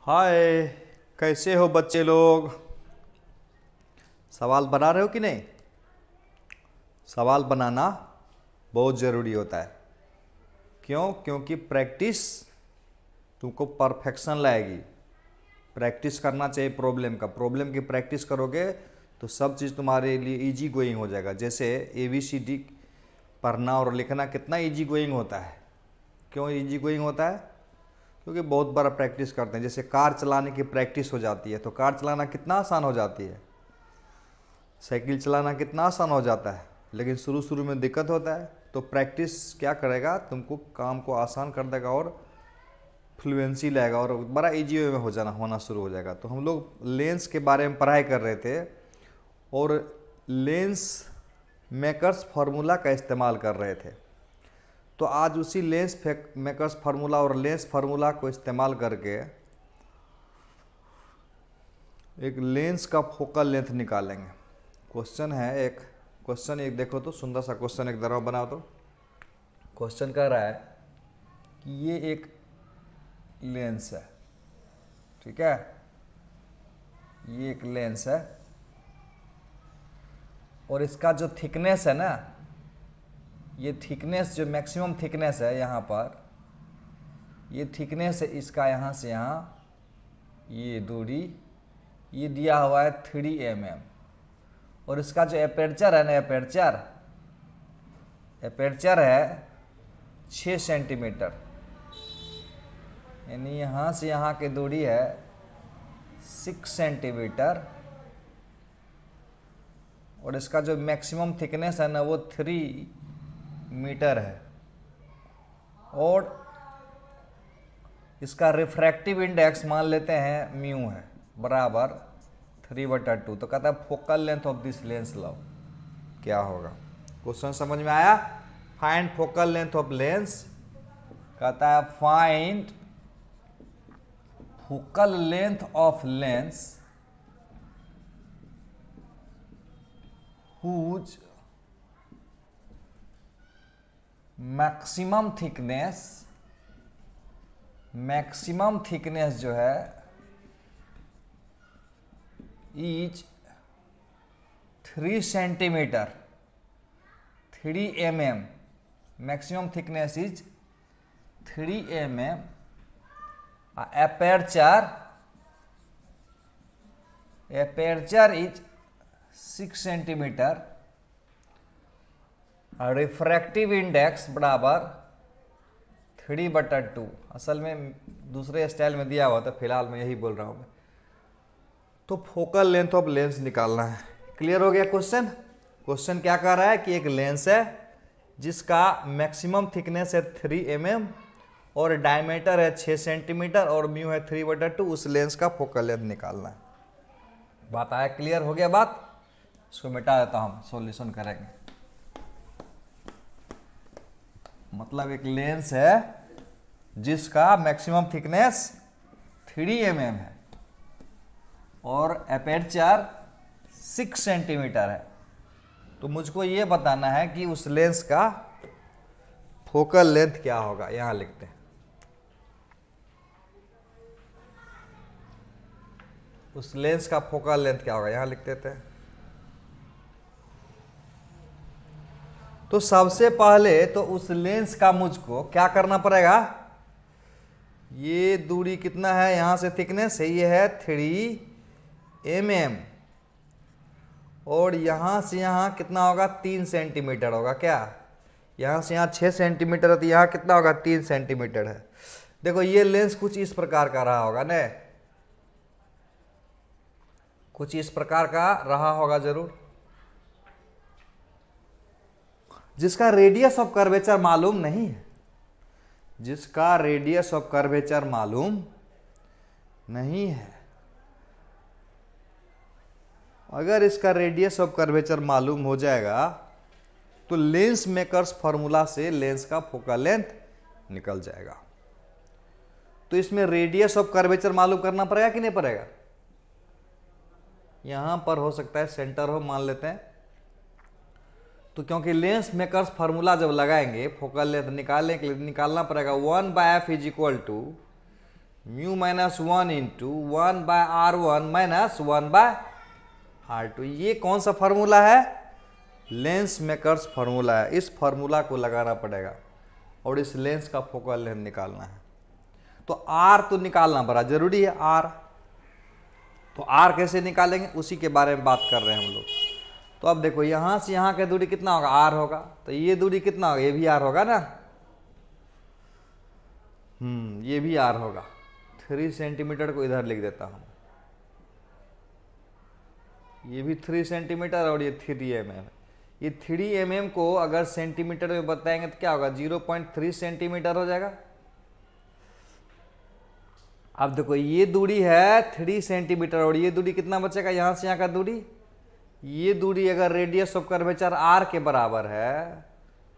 हाय, कैसे हो बच्चे लोग? सवाल बना रहे हो कि नहीं? सवाल बनाना बहुत ज़रूरी होता है। क्यों? क्योंकि प्रैक्टिस तुमको परफेक्शन लाएगी। प्रैक्टिस करना चाहिए प्रॉब्लम का। प्रॉब्लम की प्रैक्टिस करोगे तो सब चीज़ तुम्हारे लिए इजी गोइंग हो जाएगा। जैसे ABCD पढ़ना और लिखना कितना इजी गोइंग होता है। क्यों इजी गोइंग होता है? क्योंकि बहुत बार प्रैक्टिस करते हैं। जैसे कार चलाने की प्रैक्टिस हो जाती है तो कार चलाना कितना आसान हो जाती है। साइकिल चलाना कितना आसान हो जाता है, लेकिन शुरू शुरू में दिक्कत होता है। तो प्रैक्टिस क्या करेगा, तुमको काम को आसान कर देगा और फ्लुएंसी लाएगा और बड़ा इजी वे में होना शुरू हो जाएगा। तो हम लोग लेंस के बारे में पढ़ाई कर रहे थे और लेंस मेकर्स फार्मूला का इस्तेमाल कर रहे थे। तो आज उसी लेंस मेकर्स फार्मूला और लेंस फार्मूला को इस्तेमाल करके एक लेंस का फोकल लेंथ निकालेंगे। क्वेश्चन है एक, क्वेश्चन एक देखो तो, सुंदर सा क्वेश्चन एक तरह बनाओ तो। क्वेश्चन कह रहा है कि ये एक लेंस है, ठीक है, ये एक लेंस है और इसका जो थिकनेस है ना, ये थिकनेस जो मैक्सिमम थिकनेस है यहाँ पर, ये थिकनेस है इसका यहाँ से यहाँ, ये दूरी, ये दिया हुआ है 3 mm। और इसका जो एपर्चर है ना, एपर्चर है 6 सेंटीमीटर, यानी यहाँ से यहाँ की दूरी है 6 सेंटीमीटर। और इसका जो मैक्सिमम थिकनेस है ना वो 3 मीटर है। और इसका रिफ्रैक्टिव इंडेक्स मान लेते हैं म्यू है, बराबर 3/2। तो कहता है focal length of this lens लो, क्या होगा? क्वेश्चन समझ में आया? Find focal length of lens. कहता है find focal length of lens whose maximum thickness जो है is 3 centimetre, 3 mm। Maximum thickness is 3 mm। Aperture is 6 centimetre. Refractive index बराबर 3/2। असल में दूसरे स्टाइल में दिया हुआ था, फिलहाल मैं यही बोल रहा हूँ। तो फोकल लेंथ ऑफ लेंस निकालना है। क्लियर हो गया क्वेश्चन? क्वेश्चन क्या कह रहा है कि एक लेंस है जिसका मैक्सिमम थिकनेस है 3 mm और डायमीटर है 6 सेंटीमीटर और म्यू है 3/2। उस लेंस का फोकल लेंथ निकालना है। बात आया? क्लियर हो गया बात? इसको मिटा देता हूँ, सॉल्यूशन करेंगे। मतलब एक लेंस है जिसका मैक्सिमम थिकनेस 3 mm है और एपर्चर 6 सेंटीमीटर है। तो मुझको ये बताना है कि उस लेंस का फोकल लेंथ क्या होगा। यहां लिखते हैं, उस लेंस का फोकल लेंथ क्या होगा, यहां लिख देते हैं। तो सबसे पहले तो उस लेंस का मुझको क्या करना पड़ेगा, ये दूरी कितना है, यहां से थिकनेस है, ये है 3 mm और यहां से यहां कितना होगा, 3 सेंटीमीटर होगा। क्या? यहां से यहां 6 सेंटीमीटर है तो यहां कितना होगा, 3 सेंटीमीटर है। देखो ये लेंस कुछ इस प्रकार का रहा होगा ना, कुछ इस प्रकार का रहा होगा जरूर, जिसका रेडियस ऑफ कर्वेचर मालूम नहीं है, जिसका रेडियस ऑफ कर्वेचर मालूम नहीं है। अगर इसका रेडियस ऑफ कर्वेचर मालूम हो जाएगा तो लेंस मेकर्स फार्मूला से लेंस का फोकल लेंथ निकल जाएगा। तो इसमें रेडियस ऑफ कर्वेचर मालूम करना पड़ेगा कि नहीं पड़ेगा? यहां पर हो सकता है सेंटर हो, मान लेते हैं। तो क्योंकि लेंस मेकर्स फार्मूला जब लगाएंगे फोकल लेंथ निकालने के लिए, निकालना पड़ेगा 1/f is equal to mu minus 1 into 1/r1 minus 1/r2। ये कौन सा फॉर्मूला है? लेंस मेकर्स फॉर्मूला है। इस फॉर्मूला को लगाना पड़ेगा और इस लेंस का फोकल लेंथ निकालना है। तो आर तो निकालना बड़ा जरूरी है। आर तो आर कैसे निकालेंगे उसी के बारे में बात कर रहे हैं हम लोग। तो अब देखो यहां से यहां का दूरी कितना होगा? आर होगा। तो ये दूरी कितना होगा? ये भी आर होगा ना। ये भी आर होगा। 3 सेंटीमीटर को इधर लिख देता हूं। ये भी 3 सेंटीमीटर और ये 3 mm। ये 3 mm को अगर सेंटीमीटर में बताएंगे तो क्या होगा? 0.3 सेंटीमीटर हो जाएगा। अब देखो ये दूरी है 3 सेंटीमीटर और ये दूरी कितना बचेगा? यहां से यहां का दूरी, ये दूरी अगर रेडियस ऑफ कर्वेचर आर के बराबर है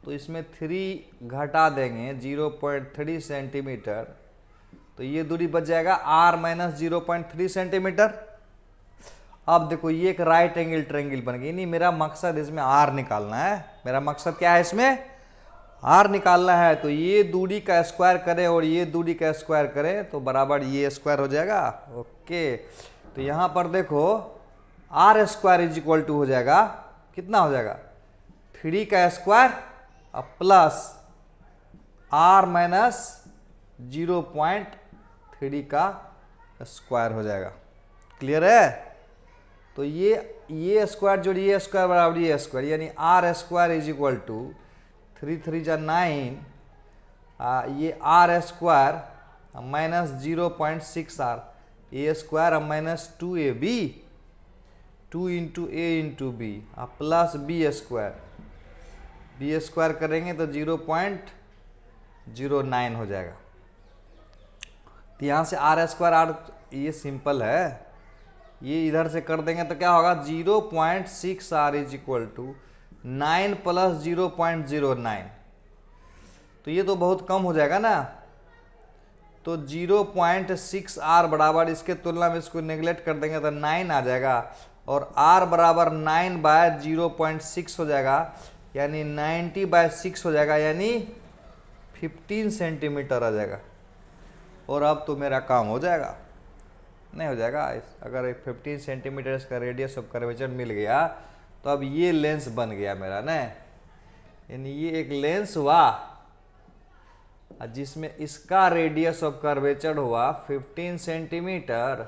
तो इसमें 3 घटा देंगे 0.3 सेंटीमीटर, तो ये दूरी बच जाएगा आर माइनस 0.3 सेंटीमीटर। अब देखो ये एक राइट एंगल ट्रायंगल बन गई। नहीं, मेरा मकसद इसमें आर निकालना है। मेरा मकसद क्या है? इसमें आर निकालना है। तो ये दूरी का स्क्वायर करें और ये दूरी का स्क्वायर करें तो बराबर ये स्क्वायर हो जाएगा। ओके, तो यहां पर देखो R square is equal to हो जाएगा, कितना हो जाएगा? 3 का स्क्वायर प्लस आर माइनस 0.3 का स्क्वायर हो जाएगा। क्लियर है? तो ये स्क्वायर जोड़िए, ये स्क्वायर बराबर ये स्क्वायर, यानी R square is equal to 3 3 जा 9, ये R square minus 0.6 R, A square minus 2ab, 2 into A into B plus B square करेंगे तो 0.09 हो जाएगा। तो यहाँ से आर स्क्वायर आर, ये सिंपल है, ये इधर से कर देंगे तो क्या होगा? 0.6 R is equal to 9 plus 0.09। तो ये तो बहुत कम हो जाएगा ना। तो 0.6 आर बराबर, इसके तुलना में इसको नेग्लेक्ट कर देंगे तो 9 आ जाएगा और आर बराबर 9/0.6 हो जाएगा, यानी 90/6 हो जाएगा, यानी 15 सेंटीमीटर आ जाएगा। और अब तो मेरा काम हो जाएगा। नहीं हो जाएगा? अगर 15 सेंटीमीटर का रेडियस ऑफ कर्वेचर मिल गया तो अब ये लेंस बन गया मेरा ना, यानी ये एक लेंस हुआ जिसमें इसका रेडियस ऑफ कर्वेचर हुआ 15 सेंटीमीटर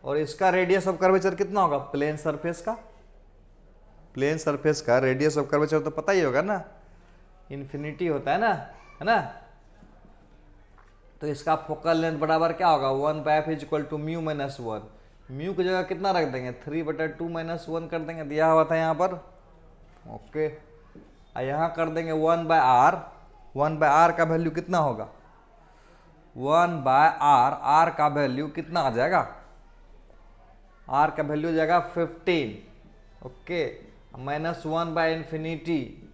और इसका रेडियस ऑफ कर्वेचर कितना होगा? प्लेन सरफेस का रेडियस ऑफ कर्वेचर तो पता ही होगा ना, इन्फिनिटी होता है ना। तो इसका फोकल लेंथ बराबर क्या होगा? 1/f is equal to mu minus 1। Mu की जगह कितना रख देंगे? 3/2 माइनस 1 कर देंगे, दिया हुआ था यहाँ पर। ओके, यहाँ कर देंगे 1/r। 1/r का वैल्यू कितना होगा? 1/r, r का वैल्यू कितना आ जाएगा? r का वैल्यू हो जाएगा 15। ओके, माइनस 1/इंफिनिटी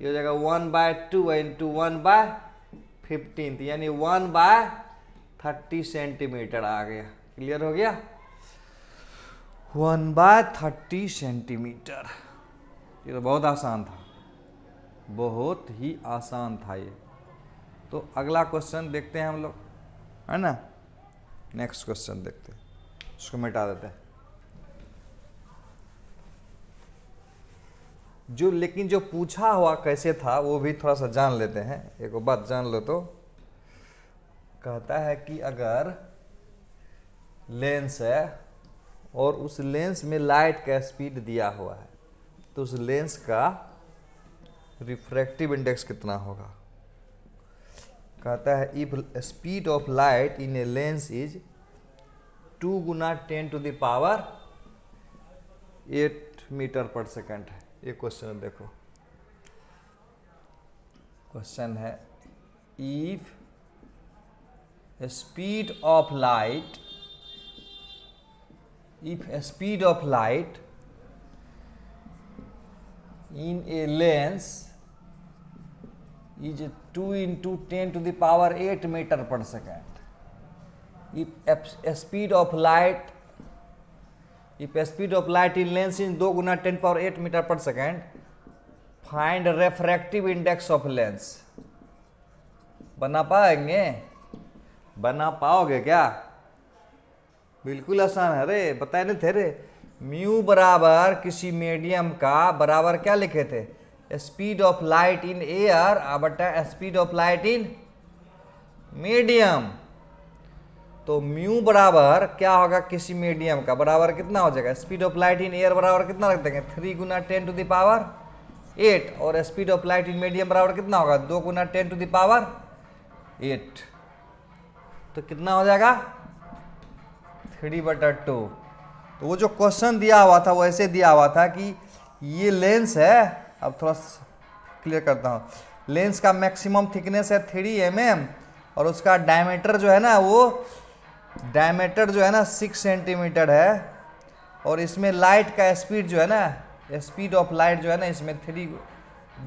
हो जाएगा 1/2 इंटू 1/15, यानी 1/30 सेंटीमीटर आ गया। क्लियर हो गया? 1/30 सेंटीमीटर। ये तो बहुत आसान था, बहुत ही आसान था ये। तो अगला क्वेश्चन देखते हैं हम लोग, है ना। नेक्स्ट क्वेश्चन देखते हैं, उसको मिटा देते हैं। लेकिन जो पूछा हुआ कैसे था वो भी थोड़ा सा जान लेते हैं। एक बात जान लो तो, कहता है कि अगर लेंस है और उस लेंस में लाइट का स्पीड दिया हुआ है तो उस लेंस का रिफ्रैक्टिव इंडेक्स कितना होगा। कहता है if speed of light in a lens is 2 गुना 10 to the power 8 metre per second है। ये क्वेश्चन देखो, क्वेश्चन है if speed of light in a lens is 2 into 10 to the power 8 meter per second. If speed of light in lens is 2 गुना 10 power 8 meter per second, find refractive index of lens. बना पाएंगे? बना पाओगे क्या? बिल्कुल आसान है रे, बताए नहीं थे रे। म्यू बराबर किसी मीडियम का बराबर क्या लिखे थे? Speed of light in air बटा speed of light in medium. तो म्यू बराबर क्या होगा किसी मीडियम का, बराबर कितना हो जाएगा? Speed of light in air बराबर कितना रख देंगे? 3 गुना 10 टू द पावर 8। और speed of light in medium बराबर कितना होगा? 2 गुना 10 टू द पावर 8। तो कितना हो जाएगा? 3/2। तो वो जो क्वेश्चन दिया हुआ था वो ऐसे दिया हुआ था कि ये लेंस है, अब थोड़ा क्लियर करता हूँ। लेंस का मैक्सिमम थिकनेस है 3 mm और उसका डायमीटर जो है ना वो 6 सेंटीमीटर है। और इसमें लाइट का स्पीड जो है ना, स्पीड ऑफ लाइट जो है ना इसमें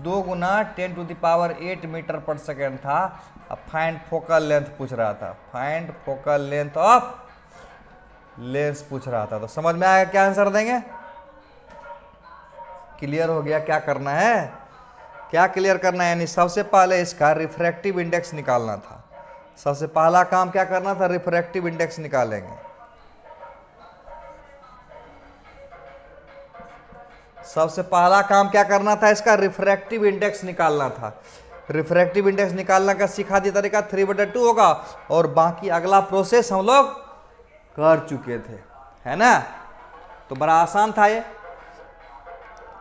2 गुना 10 टू द पावर 8 मीटर पर सेकेंड था। अब फाइंड फोकल लेंथ पूछ रहा था, find focal length of lens पूछ रहा था। तो समझ में आया क्या आंसर देंगे? क्लियर हो गया क्या करना है? क्या क्लियर करना है? यानी सबसे पहले इसका रिफ्रैक्टिव इंडेक्स निकालना था। सबसे पहला काम क्या करना था? रिफ्रैक्टिव इंडेक्स निकालेंगे। सबसे पहला काम क्या करना था? इसका रिफ्रैक्टिव इंडेक्स निकालना था। रिफ्रैक्टिव इंडेक्स निकालने का सिखा दिया तरीका 3/2 होगा। और बाकी अगला प्रोसेस हम लोग कर चुके थे, है ना? तो बड़ा आसान था ये।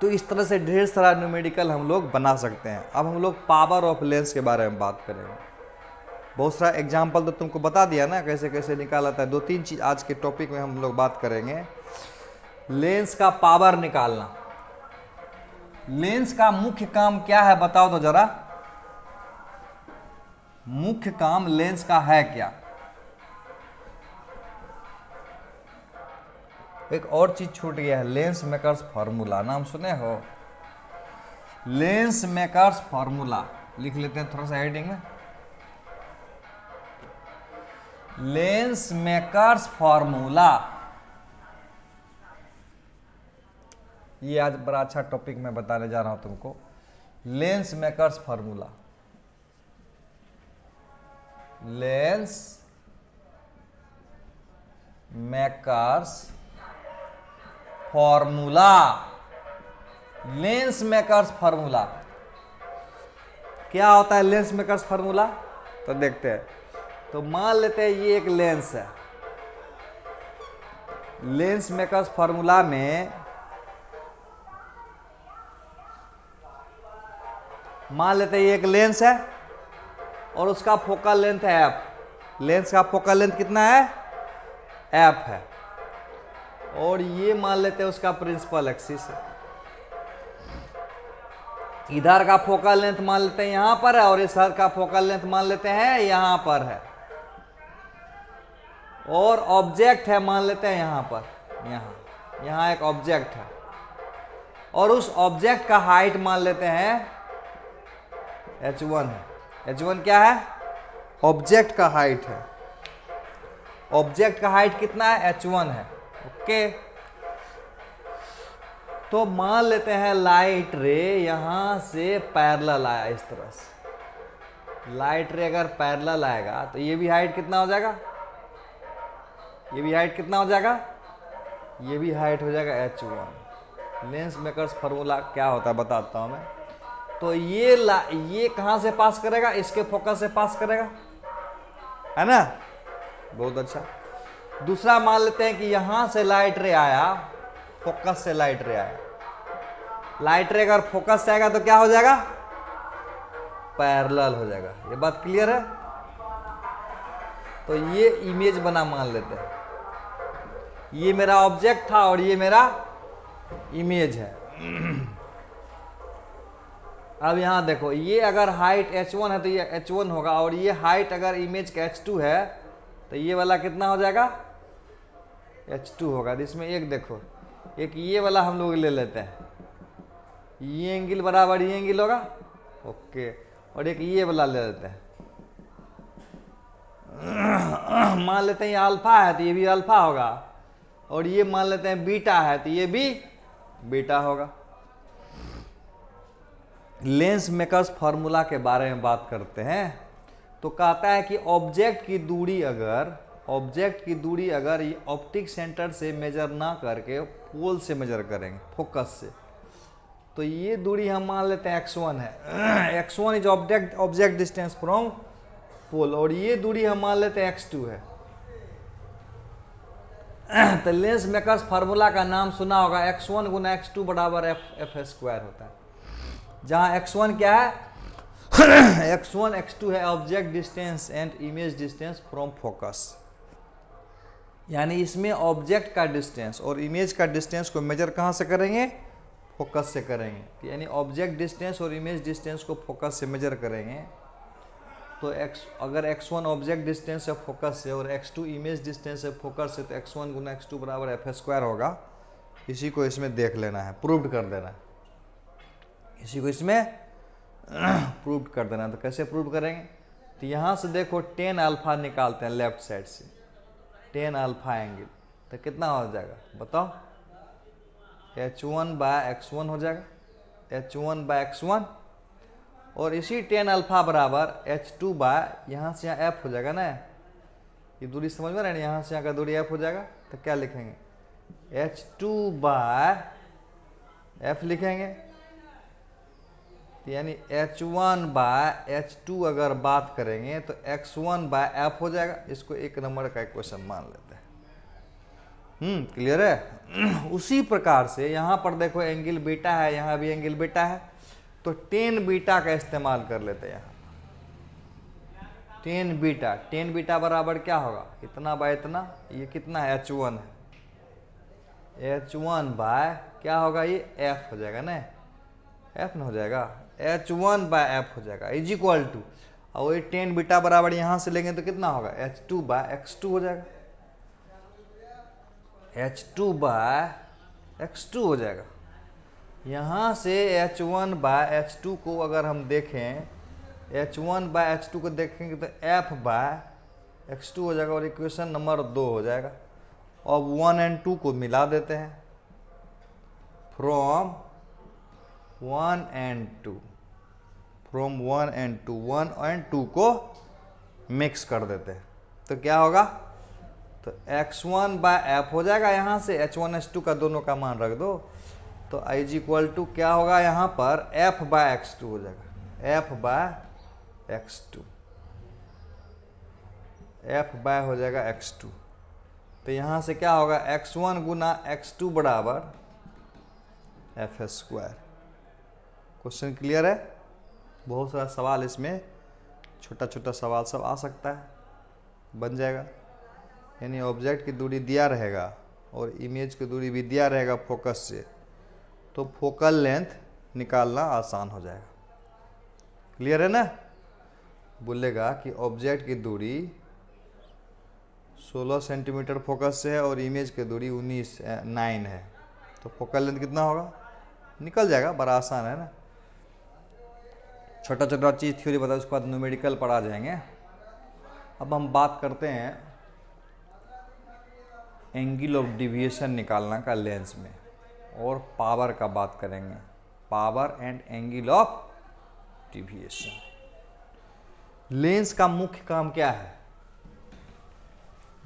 तो इस तरह से ढेर सारा न्यूमेरिकल हम लोग बना सकते हैं। अब हम लोग पावर ऑफ लेंस के बारे में बात करेंगे। बहुत सारा एग्जाम्पल तो तुमको बता दिया ना कैसे कैसे निकाला था। 2-3 चीज आज के टॉपिक में हम लोग बात करेंगे। लेंस का पावर निकालना। लेंस का मुख्य काम क्या है बताओ तो जरा। मुख्य काम लेंस का है क्या? एक और चीज छूट गया है, लेंस मेकर्स फार्मूला। नाम सुने हो? लेंस मेकर्स फार्मूला लिख लेते हैं थोड़ा सा हेडिंग में। लेंस मेकर्स फार्मूला, ये आज बड़ा अच्छा टॉपिक मैं बताने जा रहा हूं तुमको। Lens makers formula, lens makers formula, lens makers formula क्या होता है? लेंस मेकर्स फार्मूला तो देखते हैं। तो मान लेते हैं ये एक लेंस है। लेंस मेकर्स फार्मूला में मान लेते हैं ये एक लेंस है और उसका फोकल लेंथ है एफ। लेंस का फोकल लेंथ कितना है? एफ है। और ये मान लेते हैं उसका प्रिंसिपल एक्सिस है। इधर का फोकल लेंथ मान लेते हैं यहां पर है और इस इधर का फोकल लेंथ मान लेते हैं यहां पर है। और ऑब्जेक्ट है मान लेते हैं यहां पर, यहां एक ऑब्जेक्ट है और उस ऑब्जेक्ट का हाइट मान लेते हैं h1 है। h1 क्या है? ऑब्जेक्ट का हाइट है। ऑब्जेक्ट का हाइट कितना है? h1 है। ओके, तो मान लेते हैं लाइट रे यहां से पैरेलल आया इस तरह से। लाइट रे अगर पैरेलल आएगा तो ये भी हाइट कितना हो जाएगा? ये भी हाइट कितना हो जाएगा? ये भी हाइट हो जाएगा h1। लेंस मेकर्स फार्मूला क्या होता है बताता हूं मैं। तो ये कहां से पास करेगा? इसके फोकस से पास करेगा, है ना? बहुत अच्छा। दूसरा मान लेते हैं कि यहां से लाइट रे आया, फोकस से लाइट रे आया। लाइट रे अगर फोकस से आएगा तो क्या हो जाएगा? पैरेलल हो जाएगा। ये बात क्लियर है? तो ये इमेज बना मान लेते हैं। ये मेरा ऑब्जेक्ट था और ये मेरा इमेज है। अब यहां देखो, ये अगर हाइट h1 है तो ये h1 होगा और ये हाइट अगर इमेज का h2 है तो ये वाला कितना हो जाएगा? h2 होगा। इसमें एक देखो, एक ये वाला हम लोग ले लेते हैं, ये एंगल बराबर ये एंगल होगा। ओके, और एक ये वाला ले लेते हैं। मान लेते हैं ये अल्फा है तो ये भी अल्फा होगा और ये मान लेते हैं बीटा है तो ये भी बीटा होगा। लेंस मेकर्स फार्मूला के बारे में बात करते हैं। तो कहता है कि ऑब्जेक्ट की दूरी अगर ये ऑप्टिक सेंटर से मेजर ना करके पोल से मेजर करेंगे, फोकस से, तो ये दूरी हम मान लेते हैं x1 है। x1 is object distance from pole, और ये दूरी हम मान लेते हैं x2 है। तो लेंस मेकर्स फार्मूला का नाम सुना होगा, x1 गुना x2 बराबर एफ स्क्वायर होता है, जहां x1 क्या है x1 x2 है object distance and image distance from focus. यानी इसमें ऑब्जेक्ट का डिस्टेंस और इमेज का डिस्टेंस को मेजर कहां से करेंगे, फोकस से करेंगे। यानी ऑब्जेक्ट डिस्टेंस और इमेज डिस्टेंस को फोकस से मेजर करेंगे, तो अगर x1 ऑब्जेक्ट डिस्टेंस है फोकस से और x2 इमेज डिस्टेंस है फोकस से, तो x1 गुना x2 बराबर एफ स्क्वायर होगा। इसी को इसमें देख लेना है, प्रूव कर देना है, इसी को इसमें प्रूव कर देना। तो कैसे प्रूव करेंगे, तो यहाँ से देखो tan अल्फा निकालते हैं लेफ्ट साइड से, tan अल्फा एंगल, तो कितना हो जाएगा बताओ, h1/x1 हो जाएगा, h1/x1, और इसी tan अल्फा बराबर h2 यहाँ से यहाँ f हो जाएगा ना, ये दूरी समझ में रहे ना, यहाँ से यहाँ का दूरी f हो जाएगा, तो क्या लिखेंगे h2/f लिखेंगे। यानी h1/h2 अगर बात करेंगे तो x1/f हो जाएगा। इसको 1 नंबर का क्वेश्चन मान लेते हैं। क्लियर है। उसी प्रकार से यहाँ पर देखो एंगल बीटा है, यहाँ भी एंगल बीटा है, तो tan बीटा का इस्तेमाल कर लेते हैं। यहाँ tan बीटा बराबर क्या होगा, इतना बाय इतना, ये कितना है h1 है, h1 बाय क्या होगा, ये f हो जाएगा ना, f ना हो जाएगा, h1/f हो जाएगा इज इक्वल टू, और वही tan बीटा बराबर यहाँ से लेंगे तो कितना होगा, h2/x2 हो जाएगा, h2/x2 हो जाएगा। यहाँ से h1/h2 को अगर हम देखें, h1/h2 को देखेंगे तो f/x2 हो जाएगा, और इक्वेशन नंबर 2 हो जाएगा। अब 1 और 2 को मिला देते हैं, फ्रॉम 1 और 2, 1 और 2 को मिक्स कर देते हैं, तो क्या होगा, तो x1/f हो जाएगा। यहाँ से h1 h2 का दोनों का मान रख दो, तो इज इक्वल टू क्या होगा, यहाँ पर f/x2 हो जाएगा, f/x2, f हो जाएगा x2। तो यहाँ से क्या होगा, x1 गुना x2 बराबर एफ स्क्वायर। क्वेश्चन क्लियर है। बहुत सारा सवाल इसमें, छोटा छोटा सवाल सब आ सकता है, बन जाएगा। यानी ऑब्जेक्ट की दूरी दिया रहेगा और इमेज की दूरी भी दिया रहेगा फोकस से, तो फोकल लेंथ निकालना आसान हो जाएगा। क्लियर है ना। बोलेगा कि ऑब्जेक्ट की दूरी 16 सेंटीमीटर फोकस से है और इमेज की दूरी 9 है, तो फोकल लेंथ कितना होगा, निकल जाएगा, बड़ा आसान है ना। छोटा छोटा चीज़ थ्योरी बता, उसके बाद न्यूमेरिकल पर आ जाएंगे। अब हम बात करते हैं एंगल ऑफ डिविएशन निकालना का लेंस में, और पावर का बात करेंगे, power and angle of deviation. Lens का मुख्य काम क्या है,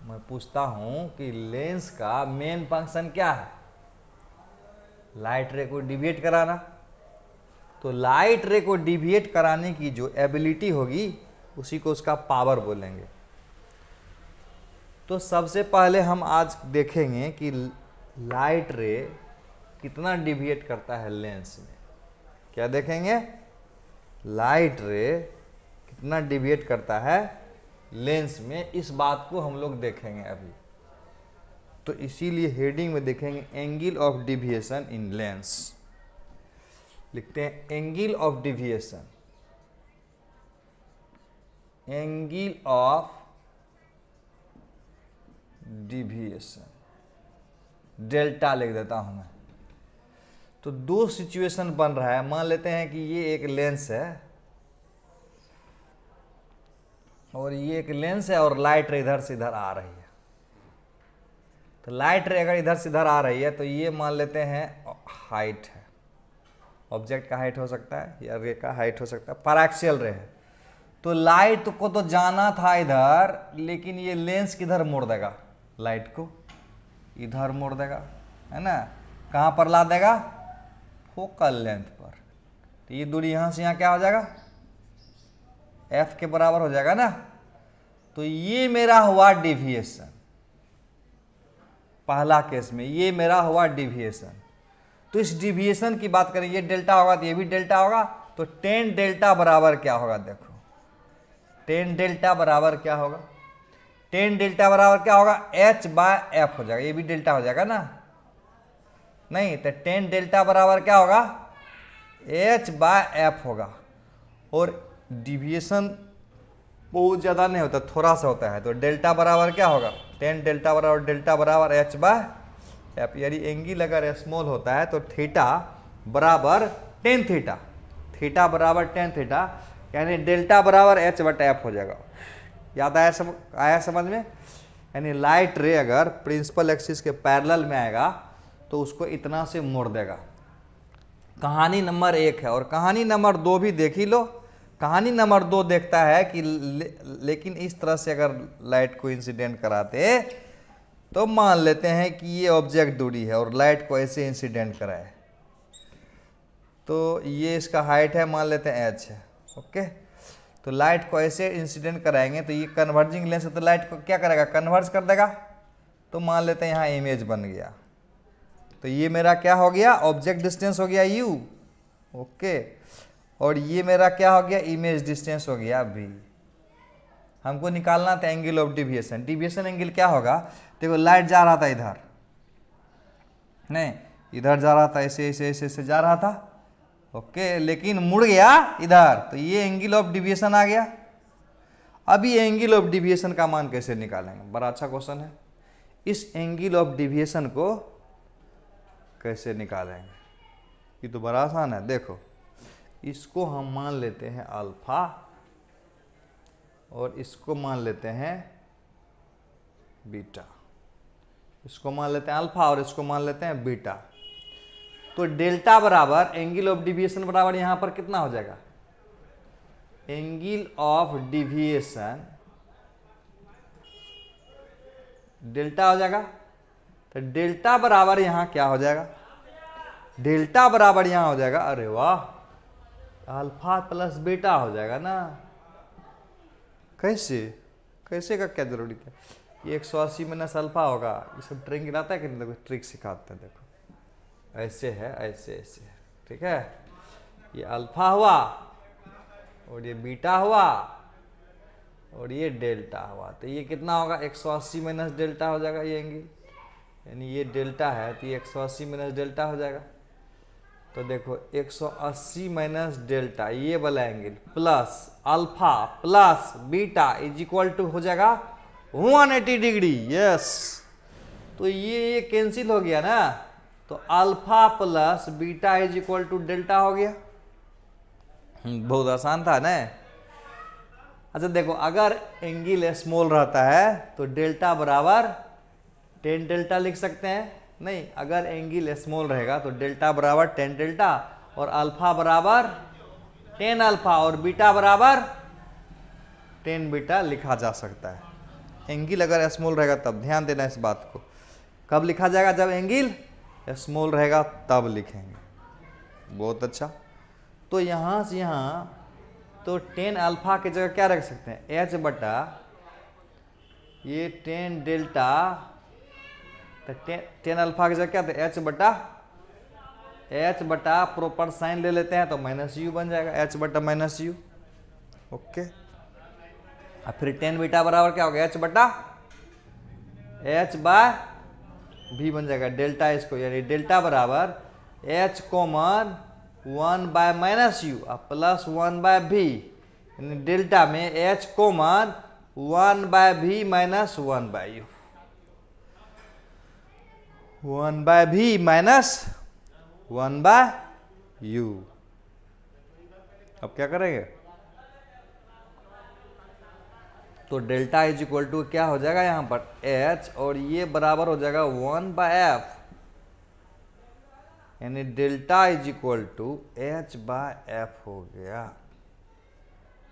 मैं पूछता हूं कि लेंस का मेन फंक्शन क्या है, लाइट रे को डिविएट कराना। तो लाइट रे को डिविएट कराने की जो एबिलिटी होगी उसी को उसका पावर बोलेंगे। तो सबसे पहले हम आज देखेंगे कि लाइट रे कितना डिविएट करता है लेंस में। क्या देखेंगे, लाइट रे कितना डिविएट करता है लेंस में, इस बात को हम लोग देखेंगे अभी। तो इसीलिए हेडिंग में देखेंगे angle of deviation in lens, लिखते हैं angle of deviation, angle of deviation, delta लिख देता हूं मैं। तो दो सिचुएशन बन रहा है, मान लेते हैं कि ये एक लेंस है और ये एक लेंस है, और लाइट रे इधर से इधर आ रही है। तो लाइट रे अगर इधर से इधर आ रही है तो ये मान लेते हैं हाइट है, ऑब्जेक्ट का हाइट हो सकता है या रे का हाइट हो सकता है, पैराक्सियल रे है। तो लाइट को तो जाना था इधर, लेकिन ये लेंस किधर मोड़ देगा, लाइट को इधर मोड़ देगा, है ना। कहाँ पर ला देगा, फोकल लेंथ पर। तो ये दूरी यहाँ से यहाँ क्या हो जाएगा, एफ के बराबर हो जाएगा ना। तो ये मेरा हुआ डिविएशन, पहला केस में ये मेरा हुआ डिविएशन। तो इस डिविएशन की बात करें, ये डेल्टा होगा तो ये भी डेल्टा होगा। तो टेन डेल्टा बराबर क्या होगा, देखो टेन डेल्टा बराबर क्या होगा, टेन डेल्टा बराबर क्या होगा, एच बाय एफ हो जाएगा। ये भी डेल्टा हो जाएगा ना, नहीं तो टेन डेल्टा बराबर क्या होगा, एच बाय एफ होगा। और डिविएशन बहुत ज़्यादा नहीं होता, थोड़ा सा होता है। तो डेल्टा बराबर क्या होगा, टेन डेल्टा बराबर डेल्टा बराबर एच बाय एफ। यानी एंगल अगर स्मॉल होता है तो थीटा बराबर टेन थीटा, थीटा बराबर टेन थीटा, यानी डेल्टा बराबर एच बटा एफ हो जाएगा। याद आया समझ में। यानी लाइट रे अगर प्रिंसिपल एक्सिस के पैरेलल में आएगा तो उसको इतना से मोड़ देगा। कहानी नंबर 1 है। और कहानी नंबर 2 भी देख ही लो। कहानी नंबर 2 देखता है कि लेकिन इस तरह से अगर लाइट को इंसिडेंट कराते तो मान लेते हैं कि ये ऑब्जेक्ट दूरी है और लाइट को ऐसे इंसिडेंट कराए, तो ये इसका हाइट है, मान लेते हैं एच है, ओके। तो लाइट को ऐसे इंसिडेंट कराएंगे तो ये कन्वर्जिंग लेंस है, तो लाइट को क्या करेगा, कन्वर्ज कर देगा। तो मान लेते हैं यहाँ इमेज बन गया। तो ये मेरा क्या हो गया, ऑब्जेक्ट डिस्टेंस हो गया u, ओके। और ये मेरा क्या हो गया, इमेज डिस्टेंस हो गया v। हमको निकालना था angle of deviation. Deviation angle क्या होगा, देखो लाइट जा रहा था इधर, नहीं इधर जा रहा था, ऐसे ऐसे ऐसे ऐसे जा रहा था, ओके, लेकिन मुड़ गया इधर, तो ये एंगल ऑफ डिविएशन आ गया। अब ये एंगल ऑफ डिविएशन का मान कैसे निकालेंगे, बड़ा अच्छा क्वेश्चन है। इस एंगल ऑफ डिविएशन को कैसे निकालेंगे, ये तो बड़ा आसान है। देखो इसको हम मान लेते हैं अल्फा और इसको मान लेते हैं बीटा, इसको मान लेते हैं अल्फा और इसको मान लेते हैं बीटा। तो डेल्टा बराबर एंगल ऑफ डिविएशन बराबर यहां पर कितना हो जाएगा, एंगल ऑफ डिविएशन डेल्टा हो जाएगा। तो डेल्टा बराबर यहां क्या हो जाएगा, डेल्टा बराबर यहां हो जाएगा, अरे वाह, अल्फा प्लस बीटा हो जाएगा ना। कैसे, कैसे का क्या जरूरी है, ये 180 माइनस अल्फा होगा। ये सब ट्रिक गिराता है कि नहीं, देखो ट्रिक सिखाते हैं। देखो ऐसे है, ऐसे ऐसे है, ठीक है। ये अल्फा हुआ और ये बीटा हुआ और ये डेल्टा हुआ। तो ये कितना होगा, 180 माइनस डेल्टा हो जाएगा ये एंगल, यानी ये डेल्टा है तो ये 180 माइनस डेल्टा हो जाएगा। तो देखो 180 माइनस डेल्टा ये वाला angle plus alpha plus beta is equal to हो जाएगा 180 डिग्री। यस, तो ये कैंसिल हो गया ना, तो alpha plus beta is equal to delta हो गया। बहुत आसान था ना। अच्छा देखो, अगर एंगल स्मॉल रहता है तो डेल्टा बराबर 10 डेल्टा लिख सकते हैं। नहीं, अगर एंगल स्मॉल रहेगा तो डेल्टा बराबर 10 डेल्टा और अल्फा बराबर 10 अल्फा और बीटा बराबर 10 बीटा लिखा जा सकता है। एंगल अगर स्मॉल रहेगा तब, ध्यान देना इस बात को। कब लिखा जाएगा, जब एंगल स्मॉल रहेगा तब लिखेंगे। बहुत अच्छा। तो यहाँ से यहाँ तो 10 अल्फा की जगह क्या रख सकते हैं, एच बटा ये 10 डेल्टा, तो 10 अल्फा की जगह क्या था, एच बटा प्रॉपर साइन ले लेते हैं तो माइनस यू बन जाएगा, एच बटा माइनस यू, ओके। अब फिर 10 बीटा बराबर क्या होगा, एच बटा एच बाय भी बन जाएगा, डेल्टा इसको, यानी डेल्टा बराबर H common 1 by minus U plus 1 by V, यानी डेल्टा में H common 1 by V minus 1 by U, 1 by V minus 1 by U. अब क्या करेंगे, तो डेल्टा इज इक्वल टू क्या हो जाएगा यहां पर एच, और ये बराबर हो जाएगा 1 बाय एफ, यानी delta is equal to H by F हो गया।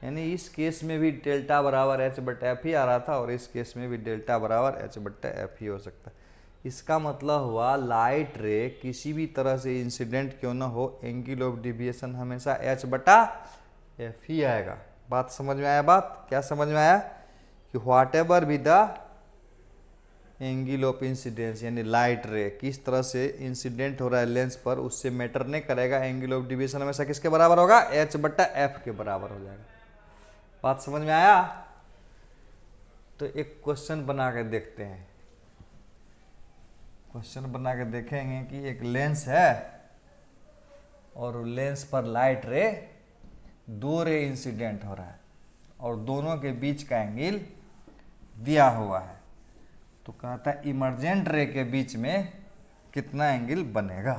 यानी इस केस में भी डेल्टा बराबर एच बट्टा एफ ही आ रहा था और इस केस में भी डेल्टा बराबर एच बट्टा एफ ही हो सकता है। इसका मतलब हुआ लाइट रे किसी भी तरह से इंसिडेंट क्यों ना हो, एंगल ऑफ डिविएशन हमेशा एच बटा एफ ही आएगा। बात समझ में आया? बात क्या समझ में आया कि व्हाट एवर भी द एंगल ऑफ इंसिडेंस, यानी लाइट रे किस तरह से इंसिडेंट हो रहा है लेंस पर, उससे मैटर नहीं करेगा, एंगल ऑफ डिविएशन हमेशा किसके बराबर होगा? एच बट्टा एफ के बराबर हो जाएगा। बात समझ में आया? तो एक क्वेश्चन बना के देखते हैं। क्वेश्चन बना के देखेंगे कि एक लेंस है और लेंस पर लाइट रे, दो रे इंसिडेंट हो रहा है और दोनों के बीच का एंगल दिया हुआ है। तो कहता है इमर्जेंट रे के बीच में कितना एंगल बनेगा।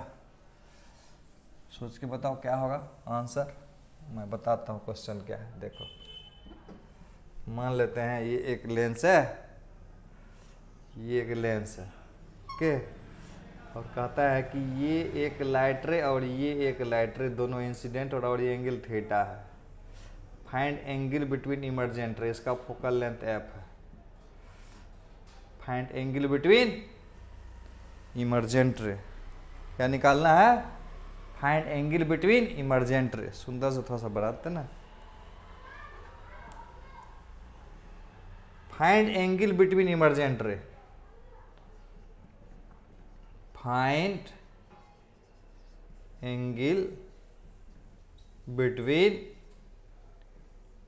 सोच के बताओ क्या होगा आंसर। मैं बताता हूँ क्वेश्चन क्या है। देखो, मान लेते हैं ये एक लेंस है, ये एक लेंस है, ओके, और कहता है कि ये एक लाइट रे और ये एक लाइट रे दोनों इंसिडेंट और ये एंगल थीटा है। फाइंड एंगल बिटवीन इमर्जेंट रे, इसका फोकल लेंथ एफ है। फाइंड एंगल बिटवीन इमर्जेंट रे, क्या निकालना है? फाइंड एंगल बिटवीन इमर्जेंट रे। सुंदर से थोड़ा सा बढ़ाते ना। फाइंड एंगल बिटवीन इमर्जेंट रे, फाइंड एंगल बिटवीन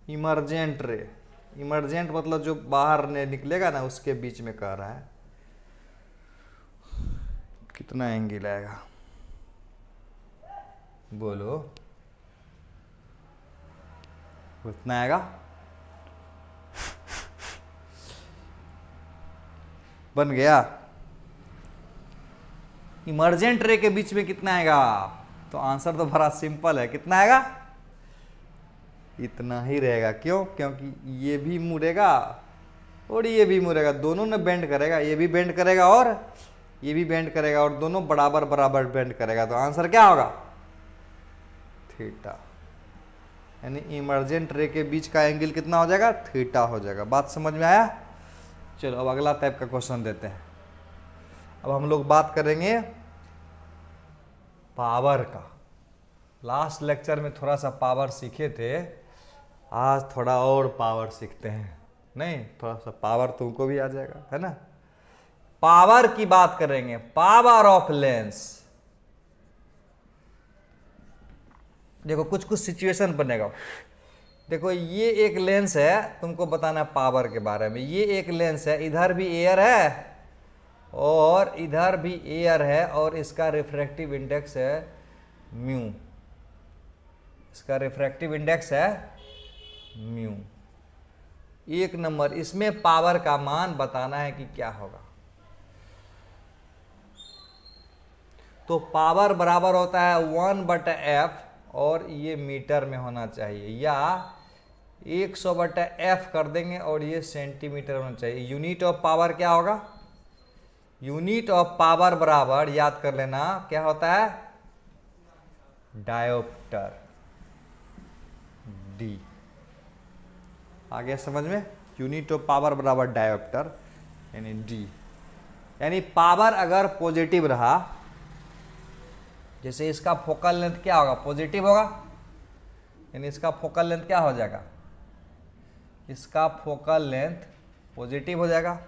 इमर्जेंट रे। इमर्जेंट मतलब जो बाहर ने निकलेगा ना, उसके बीच में कह रहा है कितना एंगल आएगा। बोलो कितना आएगा? बन गया। इमर्जेंट रे के बीच में कितना आएगा? तो आंसर तो बड़ा सिंपल है, कितना आएगा? इतना ही रहेगा। क्यों? क्योंकि ये भी मुड़ेगा और ये भी मुड़ेगा, दोनों ने बेंड करेगा, ये भी बेंड करेगा और ये भी बेंड करेगा और दोनों बराबर बराबर बेंड करेगा। तो आंसर क्या होगा? थीटा। यानी इमर्जेंट रे के बीच का एंगल कितना हो जाएगा? थीटा हो जाएगा। बात समझ में आया? चलो अब अगला टाइप का क्वेश्चन देते हैं। अब हम लोग बात करेंगे पावर का। लास्ट लेक्चर में थोड़ा सा पावर सीखे थे, आज थोड़ा और पावर सीखते हैं। नहीं, थोड़ा सा पावर तुमको भी आ जाएगा, है ना। पावर की बात करेंगे, पावर ऑफ लेंस। देखो कुछ कुछ सिचुएशन बनेगा। देखो ये एक लेंस है, तुमको बताना पावर के बारे में। ये एक लेंस है, इधर भी एयर है और इधर भी एयर है और इसका रिफ्रैक्टिव इंडेक्स है म्यू। इसका रिफ्रैक्टिव इंडेक्स है म्यू। एक नंबर। इसमें पावर का मान बताना है कि क्या होगा। तो पावर बराबर होता है 1/f और ये मीटर में होना चाहिए, या 100/f कर देंगे और ये सेंटीमीटर होना चाहिए। यूनिट ऑफ पावर क्या होगा? यूनिट ऑफ पावर बराबर, याद कर लेना, क्या होता है? डायोप्टर। डी आ गया समझ में? यूनिट ऑफ पावर बराबर डायोप्टर यानी डी। यानी पावर अगर पॉजिटिव रहा, जैसे इसका फोकल लेंथ क्या होगा? पॉजिटिव होगा, यानी इसका फोकल लेंथ क्या हो जाएगा? इसका फोकल लेंथ पॉजिटिव हो जाएगा।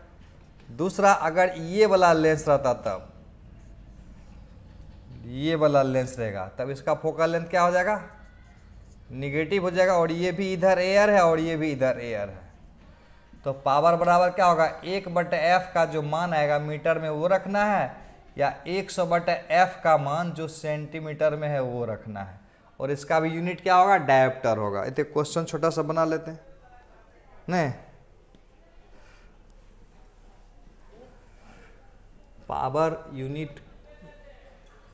दूसरा, अगर ये वाला लेंस रहता, तब ये वाला लेंस रहेगा, तब इसका फोकल लेंथ क्या हो जाएगा? निगेटिव हो जाएगा। और ये भी इधर एयर है और ये भी इधर एयर है। तो पावर बराबर क्या होगा? 1/f का जो मान आएगा मीटर में वो रखना है, या 100/f का मान जो सेंटीमीटर में है वो रखना है। और इसका भी यूनिट क्या होगा? डायोप्टर होगा। इतने क्वेश्चन छोटा सा बना लेते हैं। नहीं, पावर यूनिट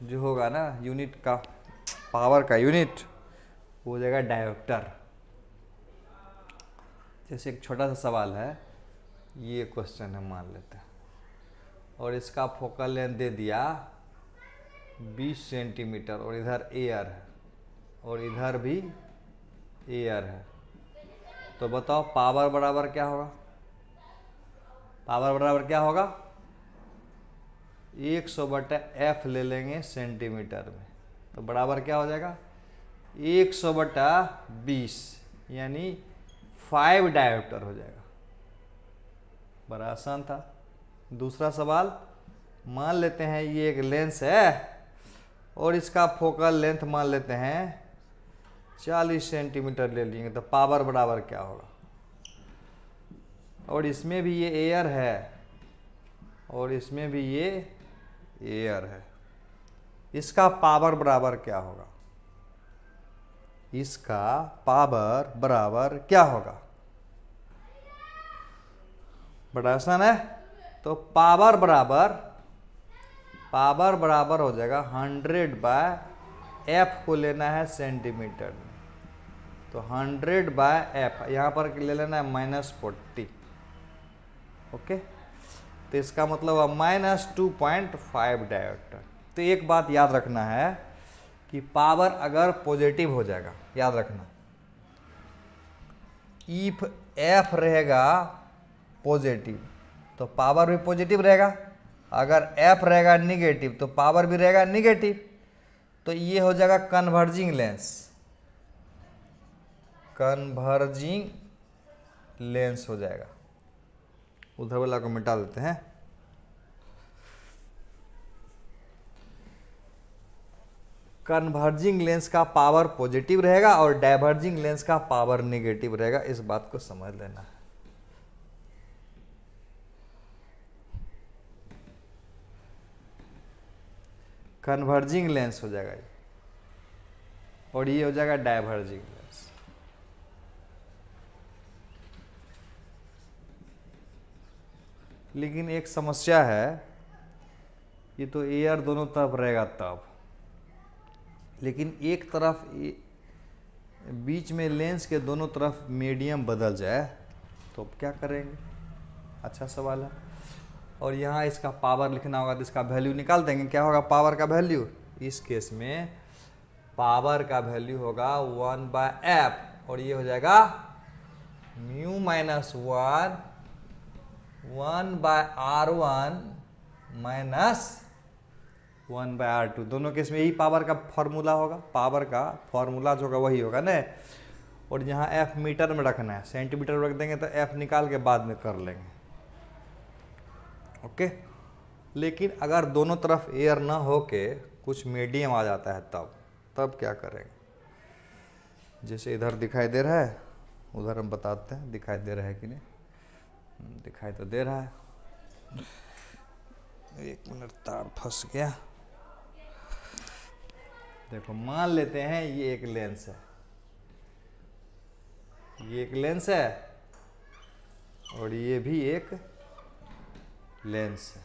जो होगा ना, यूनिट का, पावर का यूनिट वो हो जाएगा डायोप्टर। जैसे एक छोटा सा सवाल है, ये क्वेश्चन है मान लेते हैं, और इसका फोकल लेंथ दे दिया 20 सेंटीमीटर और इधर एयर है और इधर भी एयर है। तो बताओ पावर बराबर क्या होगा? पावर बराबर क्या होगा? 100/f ले लेंगे सेंटीमीटर में, तो बराबर क्या हो जाएगा? 100/20, यानी 5 डायोप्टर हो जाएगा। बड़ा आसान था। दूसरा सवाल, मान लेते हैं ये एक लेंस है और इसका फोकल लेंथ मान लेते हैं 40 सेंटीमीटर ले लेंगे, तो पावर बराबर क्या होगा? और इसमें भी ये एयर है और इसमें भी ये एयर है, इसका पावर बराबर क्या होगा? इसका पावर बराबर क्या होगा? बड़ा आसान है। तो पावर बराबर हो जाएगा 100/f को लेना है सेंटीमीटर में, तो 100/f यहाँ पर ले लेना है -40। ओके, तो इसका मतलब हुआ -2.5 डायोप्टर। तो एक बात याद रखना है कि पावर अगर पॉजिटिव हो जाएगा, याद रखना, इफ f रहेगा पॉजिटिव तो पावर भी पॉजिटिव रहेगा, अगर f रहेगा निगेटिव तो पावर भी रहेगा निगेटिव। तो ये हो जाएगा कन्वर्जिंग लेंस, कन्वर्जिंग लेंस हो जाएगा। उधर वाला को मिटा देते हैं। कन्वर्जिंग लेंस का पावर पॉजिटिव रहेगा और डाइवर्जिंग लेंस का पावर नेगेटिव रहेगा, इस बात को समझ लेना है। कन्वर्जिंग लेंस हो जाएगा ये, और ये हो जाएगा डाइवर्जिंग लेंस। लेकिन एक समस्या है, ये तो एयर दोनों तरफ रहेगा तब, लेकिन एक तरफ बीच में लेंस के दोनों तरफ मीडियम बदल जाए तो अब क्या करेंगे? अच्छा सवाल है। और यहाँ इसका पावर लिखना होगा तो इसका वैल्यू निकाल देंगे। क्या होगा पावर का वैल्यू? इस केस में पावर का वैल्यू होगा 1/f, और ये हो जाएगा μ - 1/r1 - 1/r2। दोनों केस में यही पावर का फॉर्मूला होगा, पावर का फॉर्मूला जो होगा वही होगा ना। और यहाँ f मीटर में रखना है, सेंटीमीटर में रख देंगे तो f निकाल के बाद में कर लेंगे। ओके, लेकिन अगर दोनों तरफ एयर ना हो के कुछ मीडियम आ जाता है तब क्या करेंगे? जैसे इधर दिखाई दे रहा है, उधर हम बताते हैं दिखाई दे रहा है कि नहीं। दिखाई तो दे रहा है। एक मिनट, तार फंस गया। देखो, मान लेते हैं ये एक लेंस है, ये एक लेंस है और ये भी एक लेंस है,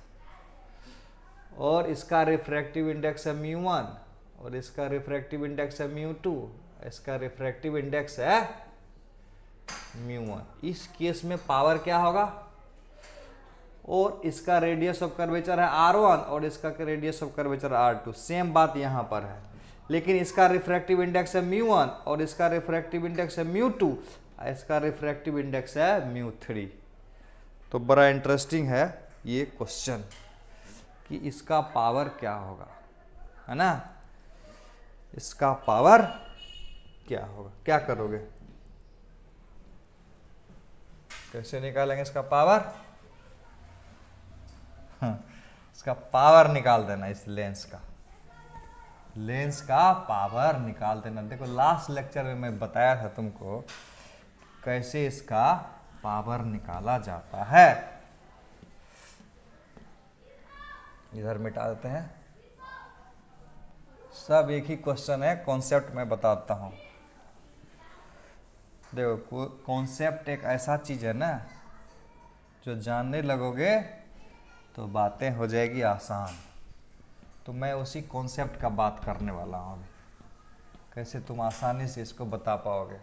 और इसका रिफ्रैक्टिव इंडेक्स है μ1 और इसका रिफ्रैक्टिव इंडेक्स है μ2, इसका रिफ्रैक्टिव इंडेक्स है μ1। इस केस में पावर क्या होगा? और इसका रेडियस ऑफ कर्वेचर है r1 और इसका radius of curvature r2, same बात यहां पर है। लेकिन इसका रिफ्रैक्टिव इंडेक्स है μ1 और इसका रिफ्रैक्टिव इंडेक्स है μ2, इसका रिफ्रैक्टिव इंडेक्स है μ3। तो बड़ा इंटरेस्टिंग है ये क्वेश्चन कि इसका पावर क्या होगा, है ना? इसका पावर क्या होगा? क्या करोगे? कैसे निकालेंगे इसका पावर? इसका पावर निकाल देना, इस लेंस का पावर निकाल देना। देखो, लास्ट लेक्चर में मैं बताया था तुमको कैसे इसका पावर निकाला जाता है। इधर मिटा देते हैं। सब एक ही क्वेश्चन है, कॉन्सेप्ट मैं बताता हूं। देखो, कॉन्सेप्ट एक ऐसा चीज है ना, जो जानने लगोगे तो बातें हो जाएगी आसान। तो मैं उसी कॉन्सेप्ट का बात करने वाला हूं अभी, कैसे तुम आसानी से इसको बता पाओगे।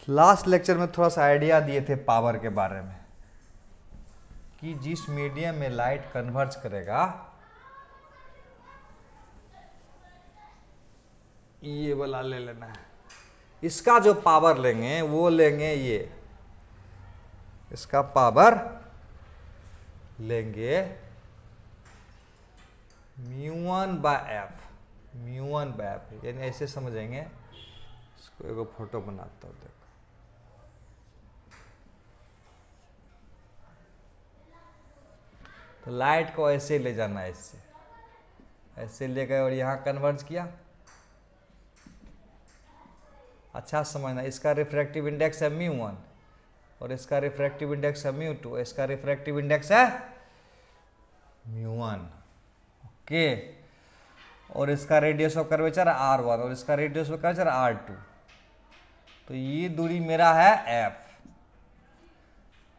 लास्ट लेक्चर में थोड़ा सा आइडिया दिए थे पावर के बारे में कि जिस मीडियम में लाइट कन्वर्ज करेगा, ये वाला ले लेना है। इसका जो पावर लेंगे वो लेंगे ये, इसका पावर लेंगे μ1/f, μ1/f, यानी ऐसे समझेंगे। इसको एगो फोटो बनाता हूँ, देखो। तो लाइट को ऐसे ले जाना है, इससे ऐसे ले गए और यहाँ कन्वर्ज किया। अच्छा समझना, इसका रिफ्रैक्टिव इंडेक्स है μ1 और इसका रिफ्रैक्टिव इंडेक्स है μ2, इसका रिफ्रैक्टिव इंडेक्स है μ1, ओके। और इसका रेडियस ऑफ कर्वेचर r1 और इसका रेडियस ऑफ कर्वेचर r2। तो ये दूरी मेरा है f।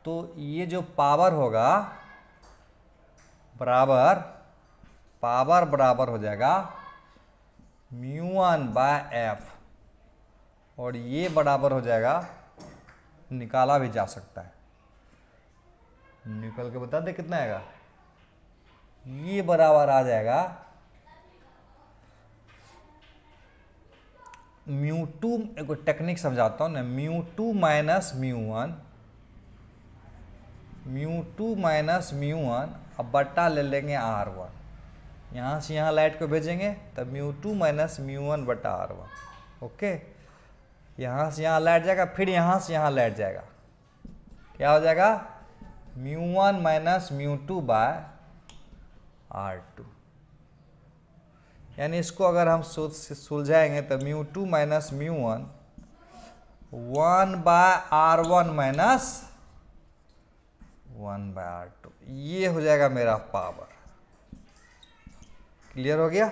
तो ये जो पावर होगा बराबर, पावर बराबर हो जाएगा μ1/f, और ये बराबर हो जाएगा, निकाला भी जा सकता है, निकल के बता दे कितना आएगा। ये बराबर आ जाएगा μ2, एक टेक्निक समझाता हूं ना, μ2 माइनस μ1, μ2 माइनस μ1, अब बट्टा ले लेंगे r1। यहाँ से यहाँ लाइट को भेजेंगे तब μ2 माइनस μ1/r1, ओके। यहाँ से यहाँ लाइट जाएगा, फिर यहाँ से यहाँ लाइट जाएगा, क्या हो जाएगा μ1 माइनस μ2/r2। यानी इसको अगर हम सुलझाएंगे तो μ2 माइनस μ1 1/r1 माइनस 1/r2, ये हो जाएगा मेरा पावर। क्लियर हो गया?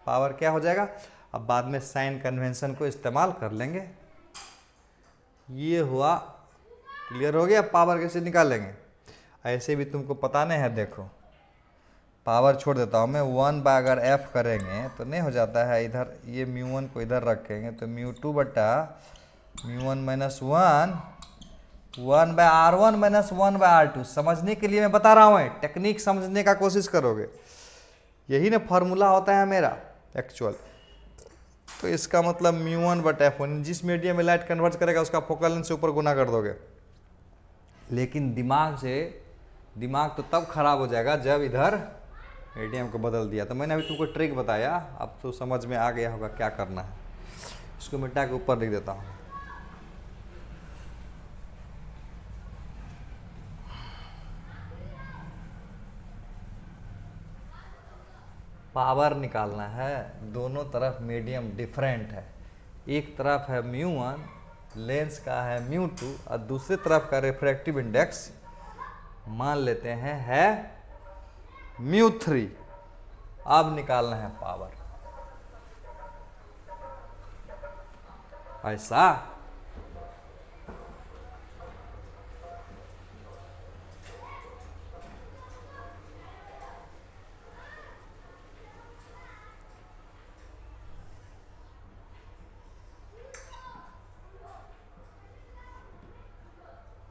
पावर क्या हो जाएगा? अब बाद में साइन कन्वेंशन को इस्तेमाल कर लेंगे। ये हुआ, क्लियर हो गया? पावर कैसे निकालेंगे ऐसे भी तुमको पता नहीं है। देखो पावर छोड़ देता हूँ मैं, 1 बाय अगर f करेंगे तो नहीं हो जाता है, इधर ये μ1 को इधर रखेंगे तो μ2 बट्टा μ1 minus 1 bye r1 minus 1/r2। समझने के लिए मैं बता रहा हूँ, टेक्निक समझने का कोशिश करोगे, यही ना फॉर्मूला होता है मेरा एक्चुअल। तो इसका मतलब μ1/f, जिस मीडियम में लाइट कन्वर्ट करेगा उसका फोकल लेंथ से ऊपर गुना कर दोगे। लेकिन दिमाग तो तब खराब हो जाएगा जब इधर मीडियम को बदल दिया। तो मैंने अभी तुमको ट्रिक बताया, अब तो समझ में आ गया होगा क्या करना है। इसको मिटा के ऊपर लिख देता हूँ। पावर निकालना है, दोनों तरफ मीडियम डिफरेंट है, एक तरफ है μ1 लेंस का है μ2 और दूसरी तरफ का रिफ्रैक्टिव इंडेक्स मान लेते हैं है μ3। अब निकालना है पावर, ऐसा।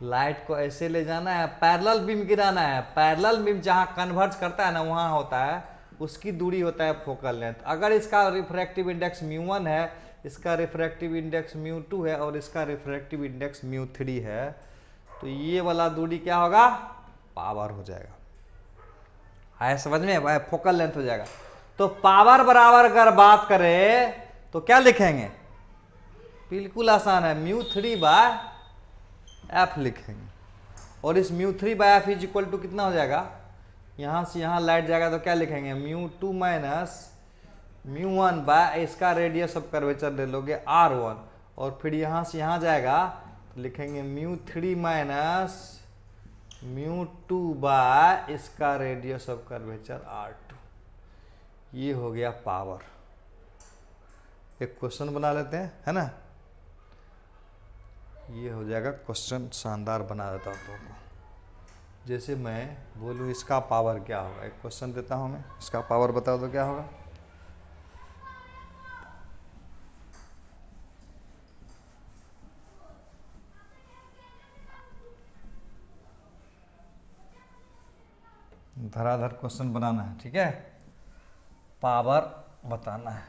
लाइट को ऐसे ले जाना है, पैरेलल बीम गिराना है। पैरेलल बीम जहां कन्वर्ज करता है ना, वहां होता है, उसकी दूरी होता है फोकल लेंथ। अगर इसका रिफ्रैक्टिव इंडेक्स μ1 है, इसका रिफ्रैक्टिव इंडेक्स μ2 है और इसका रिफ्रैक्टिव इंडेक्स μ3 है, तो ये वाला दूरी क्या होगा? पावर हो जाएगा। है समझ में? फोकल लेंथ हो जाएगा। तो पावर बराबर अगर बात करें तो क्या लिखेंगे? बिल्कुल आसान है, μ3/f लिखेंगे। और इस μ3/f इज इक्वल टू कितना हो जाएगा? यहां से यहां लाइट जाएगा तो क्या लिखेंगे? μ2 माइनस μ1 बाय इसका रेडियस ऑफ कर्वेचर ले लोगे r1, और फिर यहां से यहां जाएगा तो लिखेंगे μ3 माइनस μ2 बाय इसका रेडियस ऑफ कर्वेचर r2। ये हो गया पावर। एक क्वेश्चन बना लेते हैं, है ना? ये हो जाएगा क्वेश्चन, शानदार बना देता हूँ तुमको। जैसे मैं बोलूँ इसका पावर क्या होगा, एक क्वेश्चन देता हूँ मैं, इसका पावर बताओ तो क्या होगा? धराधर क्वेश्चन बनाना है, ठीक है? पावर बताना है।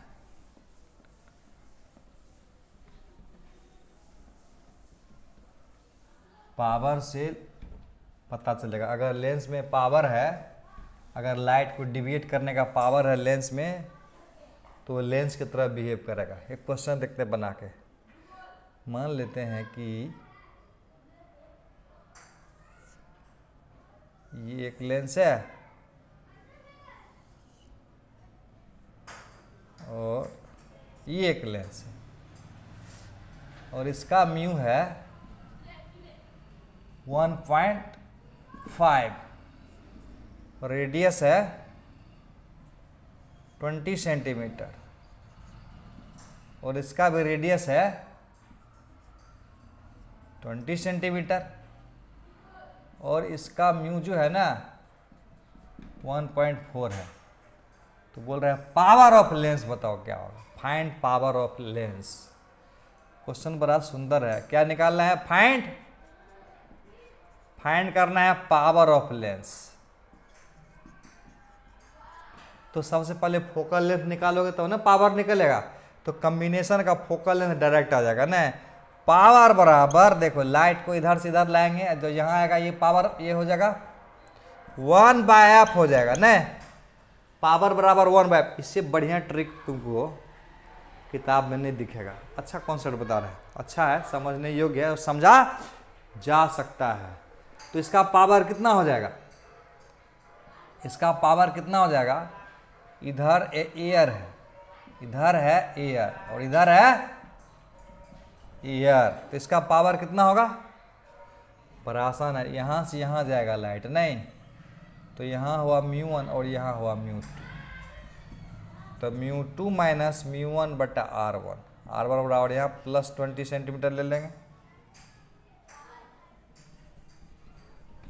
पावर से पता चलेगा। अगर लेंस में पावर है, अगर लाइट को डिविएट करने का पावर है लेंस में, तो वो लेंस की तरह बिहेव करेगा। एक क्वेश्चन देखते हैं बना के। मान लेते हैं कि ये एक लेंस है और ये एक लेंस है, और इसका म्यू है 1.5, रेडियस है 20 सेंटीमीटर, और इसका भी रेडियस है 20 सेंटीमीटर, और इसका म्यू जो है ना 1.4 है। तो बोल रहे हैं पावर ऑफ लेंस बताओ क्या होगा, find power of lens. Question बड़ा सुंदर है। क्या निकालना है? फाइंड करना है पावर ऑफ लेंस। तो सबसे पहले फोकल लेंथ निकालोगे तो ना पावर निकलेगा। तो कॉम्बिनेशन का फोकल लेंथ डायरेक्ट आ जाएगा ना। पावर बराबर, देखो लाइट को इधर से इधर लाएंगे, जो यहाँ आएगा ये पावर, ये हो जाएगा 1/f हो जाएगा ना। पावर बराबर 1/f। इससे बढ़िया ट्रिक तुमको किताब में नहीं दिखेगा। अच्छा कॉन्सेप्ट बता रहे हैं, अच्छा है, समझने योग्य है और समझा जा सकता है। तो इसका पावर कितना हो जाएगा? इसका पावर कितना हो जाएगा? इधर एयर है, इधर है एयर, और इधर है एयर। तो इसका पावर कितना होगा? बड़ा आसान है, यहां से यहां जाएगा लाइट नहीं, तो यहां हुआ μ1 और यहां हुआ μ2। तो μ2 माइनस μ1 बटा r1, r1 बराबर यहाँ प्लस 20 सेंटीमीटर ले लेंगे,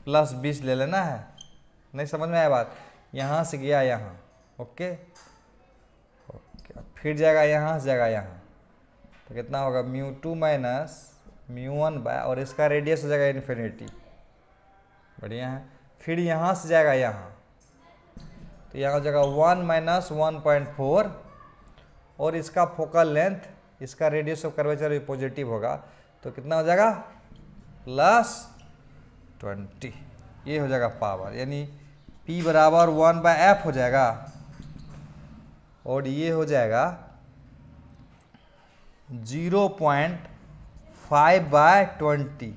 प्लस 20 ले लेना है। नहीं समझ में आया बात? यहाँ से गया यहाँ, ओके ओके, फिर जाएगा यहाँ से जाएगा यहाँ, तो कितना होगा? μ2 माइनस μ1 बाय, और इसका रेडियस हो जाएगा इन्फिनिटी। बढ़िया है। फिर यहाँ से जाएगा यहाँ, तो यहाँ हो जाएगा 1 माइनस 1.4, और इसका फोकल लेंथ, इसका रेडियस ऑफ कर्वेचर भी पॉजिटिव होगा, तो कितना हो जाएगा? प्लस 20। ये हो जाएगा पावर, यानी P बराबर 1/f हो जाएगा, और ये हो जाएगा 0.5/20,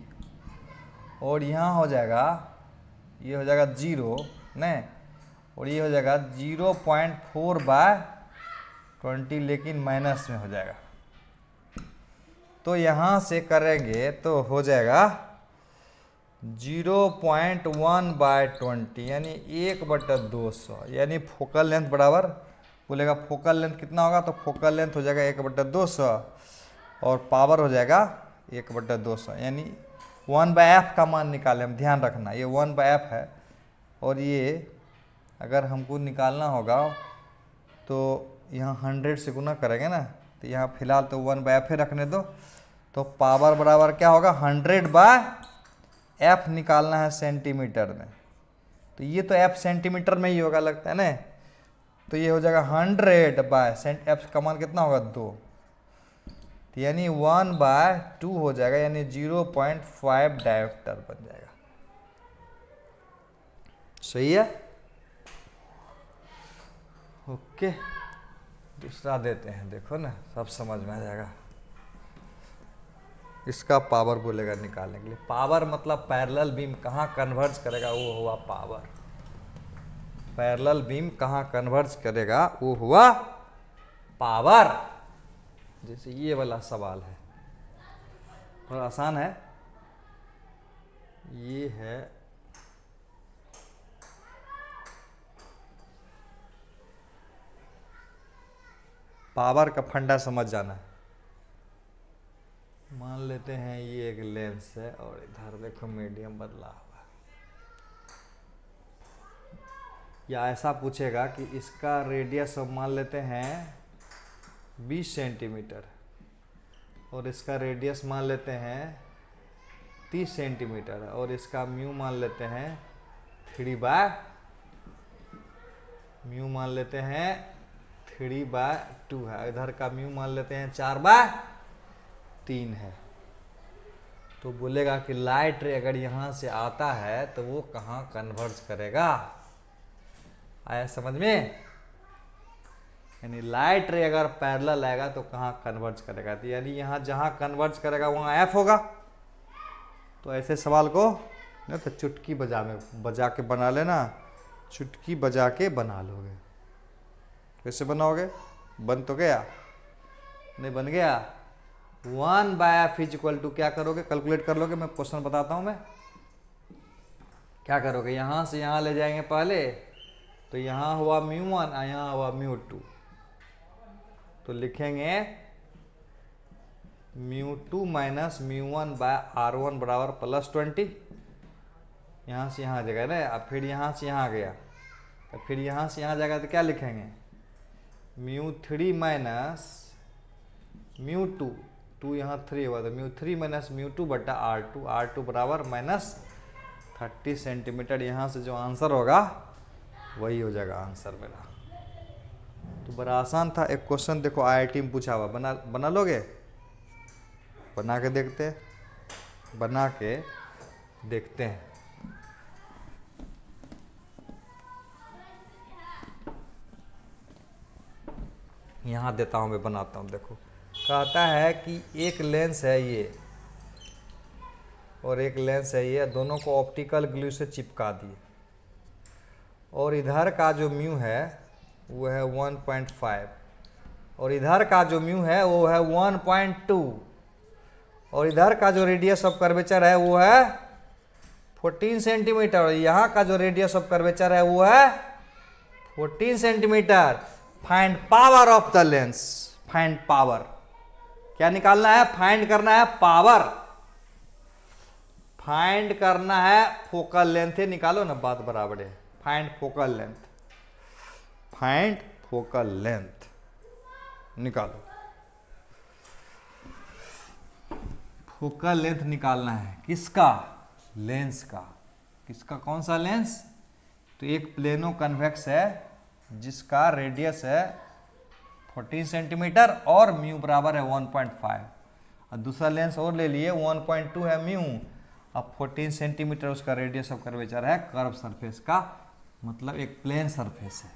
और यहाँ हो जाएगा, ये हो जाएगा 0 नहीं, और ये हो जाएगा 0.4/20, लेकिन माइनस में हो जाएगा। तो यहाँ से करेंगे तो हो जाएगा 0.1/20, यानी 1/200, यानी फोकल लेंथ बराबर बोलेगा फोकल लेंथ कितना होगा? तो फोकल लेंथ हो जाएगा 1/200, और पावर हो जाएगा 1/200, यानी 1/f का मान निकालें। हम ध्यान रखना ये 1/f है, और ये अगर हमको निकालना होगा तो यहाँ 100 से गुना करेंगे ना, तो यहाँ फिलहाल तो 1/f ही रखने दो। तो पावर बराबर क्या होगा? 100/f निकालना है सेंटीमीटर में, तो ये तो f सेंटीमीटर में ही होगा लगता है ना। तो ये हो जाएगा 100/f का मान कितना होगा? 2, तो यानी 1/2 हो जाएगा, यानी 0.5 डायोप्टर बन जाएगा। सही है, ओके। दूसरा देते हैं, देखो ना सब समझ में आ जाएगा। इसका पावर बोलेगा निकालने के लिए। पावर मतलब पैरेलल बीम कहाँ कन्वर्ज करेगा, वो हुआ पावर। पैरेलल बीम कहाँ कन्वर्ज करेगा, वो हुआ पावर। जैसे ये वाला सवाल है, और आसान है, ये है पावर का फंडा समझ जाना है। मान लेते हैं ये एक लेंस है, और इधर देखो मीडियम बदला हुआ है, या ऐसा पूछेगा कि इसका रेडियस मान लेते हैं 20 सेंटीमीटर, और इसका रेडियस मान लेते हैं 30 सेंटीमीटर, और इसका म्यू मान लेते हैं 3/2 है, इधर का म्यू मान लेते हैं 4/3 है। तो बोलेगा कि लाइट रे अगर यहाँ से आता है तो वो कहाँ कन्वर्ज करेगा। आया समझ में? यानी लाइट रे अगर पैरेलल आएगा तो कहाँ कन्वर्ज करेगा, तो यानी यहाँ जहाँ कन्वर्ज करेगा वहाँ एफ होगा। तो ऐसे सवाल को ना तो चुटकी बजा के बना लेना, चुटकी बजा के बना लोगे। कैसे बनाओगे? बन तो गया? नहीं बन गया? 1/f इक्वल टू क्या करोगे? कैलकुलेट कर लोगे। मैं क्वेश्चन बताता हूं। मैं क्या करोगे, यहां से यहां ले जाएंगे पहले, तो यहां हुआ μ1 और यहां हुआ μ2, तो लिखेंगे μ2 माइनस μ1 बाय R1 बराबर +20। यहां से यहां आ जाएगा ना। अब फिर यहां से यहां गया, तो फिर यहां से यहां जाएगा तो क्या लिखेंगे, μ3 माइनस μ2, 2 यहाँ 3 हुआ तो μ3 माइनस μ2 बटा R2 बराबर -30 सेंटीमीटर। यहाँ से जो आंसर होगा वही हो जाएगा आंसर मेरा। तो बड़ा आसान था। एक क्वेश्चन देखो IIT में पूछा हुआ, बना लोगे? बना के देखते हैं, बना के देखते हैं। यहाँ देता हूँ, मैं बनाता हूँ। देखो कहता है कि एक लेंस है ये और एक लेंस है ये, दोनों को ऑप्टिकल ग्लू से चिपका दिए, और इधर का जो म्यू है वो है 1.5 और इधर का जो म्यू है वो है 1.2 और इधर का जो रेडियस ऑफ कर्वेचर है वो है 14 सेंटीमीटर और यहाँ का जो रेडियस ऑफ कर्वेचर है वो है 14 centimetre. Find power of the lens. Find power क्या निकालना है? फाइंड करना है पावर। फाइंड करना है फोकल लेंथ है, निकालो ना, बात बराबर है। Find focal length, find focal length निकालो। फोकल लेंथ निकालना है किसका? लेंस का। किसका? कौन सा लेंस? तो एक प्लेनो कन्वेक्स है जिसका रेडियस है 14 सेंटीमीटर और म्यू बराबर है 1.5, और दूसरा लेंस और ले लिए 1.2 है म्यू, अब 14 सेंटीमीटर उसका रेडियस ऑफ कर्वेचर है कर्व सरफेस का, मतलब एक प्लेन सरफेस है।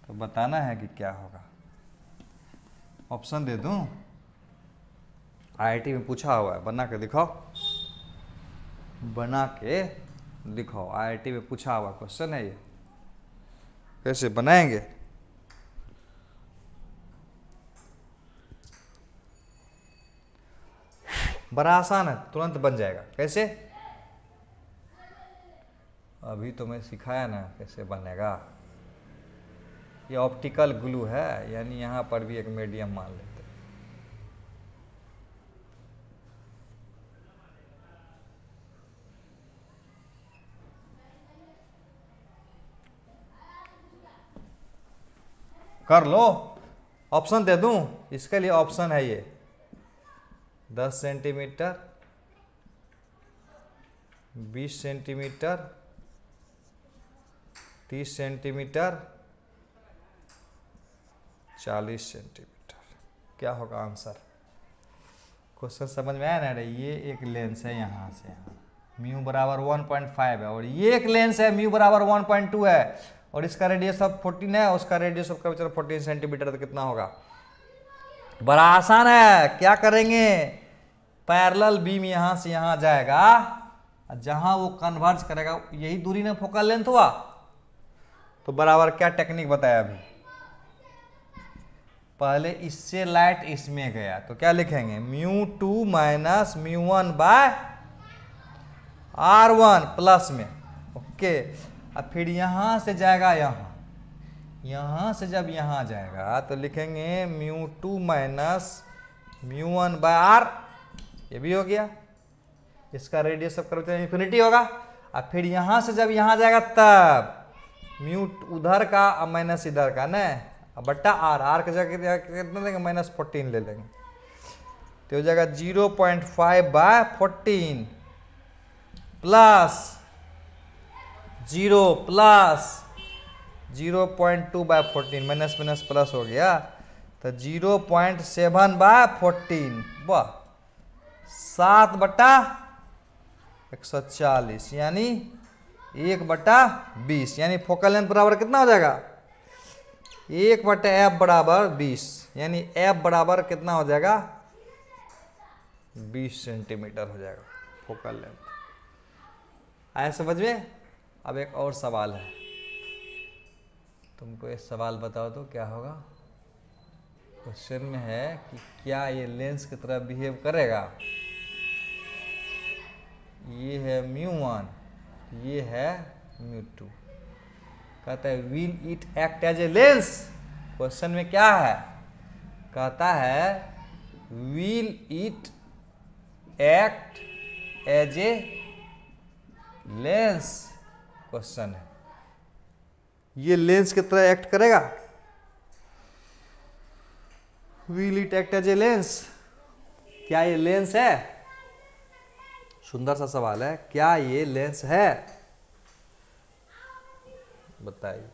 तो बताना है कि क्या होगा। ऑप्शन दे दूं? IIT में पूछा हुआ है, बना के दिखाओ। बना के दिखाओ, IIT में पूछा हुआ क्वेश्चन है ये। कैसे बनाएंगे? बड़ा आसान है, तुरंत बन जाएगा। कैसे? अभी तो मैं सिखाया ना कैसे बनेगा। ये ऑप्टिकल ग्लू है, यानी यहाँ पर भी एक मीडियम मान लेते हैं। कर लो। ऑप्शन दे दूं? इसके लिए ऑप्शन है ये 10 सेंटीमीटर, 20 सेंटीमीटर, 30 सेंटीमीटर, 40 सेंटीमीटर। क्या होगा आंसर? क्वेश्चन समझ में आया ना? रे ये एक लेंस है यहाँ से यहाँ, म्यू बराबर 1.5 है, और ये एक लेंस है म्यू बराबर 1.2 है, और इसका रेडियस ऑफ 14 है, उसका रेडियस ऑफ कर्वेचर 14 सेंटीमीटर। तो कितना होगा? बड़ा आसान है। क्या करेंगे? पैरेलल बीम यहां से यहां जाएगा, जहां वो कन्वर्ज करेगा यही दूरी ना फोकल लेंथ हुआ। तो बराबर क्या टेक्निक बताया अभी? पहले इससे लाइट इसमें गया तो क्या लिखेंगे? μ2 माइनस μ1 बाय R1 प्लस में। ओके, अब फिर यहां से जाएगा यहां से जब यहां जाएगा तो लिखेंगे μ2 माइनस μ1 बाय R, ये भी हो गया। इसका रेडियस ऑफ कर्वेचर इंफिनिटी होगा। अब फिर यहां से जब यहां जाएगा तब म्यू उधर का और माइनस इधर का ना, बट्टा R के जगह कितना देंगे? -14 ले लेंगे, तो हो जाएगा 0.5 by 14 plus 0 plus 0.2 by 14, minus minus plus हो गया, तो 0.7 बाय 14। वाह, 7/140 यानी 1/20 यानी फोकल लेंथ बराबर कितना हो जाएगा 1/f बराबर 20 यानी f बराबर कितना हो जाएगा 20 सेंटीमीटर हो जाएगा फोकल लेंथ। आया समझ में। अब एक और सवाल है, तुमको ये सवाल बताओ तो क्या होगा। क्वेश्चन में है कि क्या ये लेंस की तरह बिहेव करेगा। ये है μ1, ये है μ2। कहता है will it act as a lens. Question में क्या है, कहता है will it act as a lens. Question है ये लेंस की तरह एक्ट करेगा। Will it act as a lens, क्या ये लेंस है। सुंदर सा सवाल है, क्या ये लेंस है बताइए,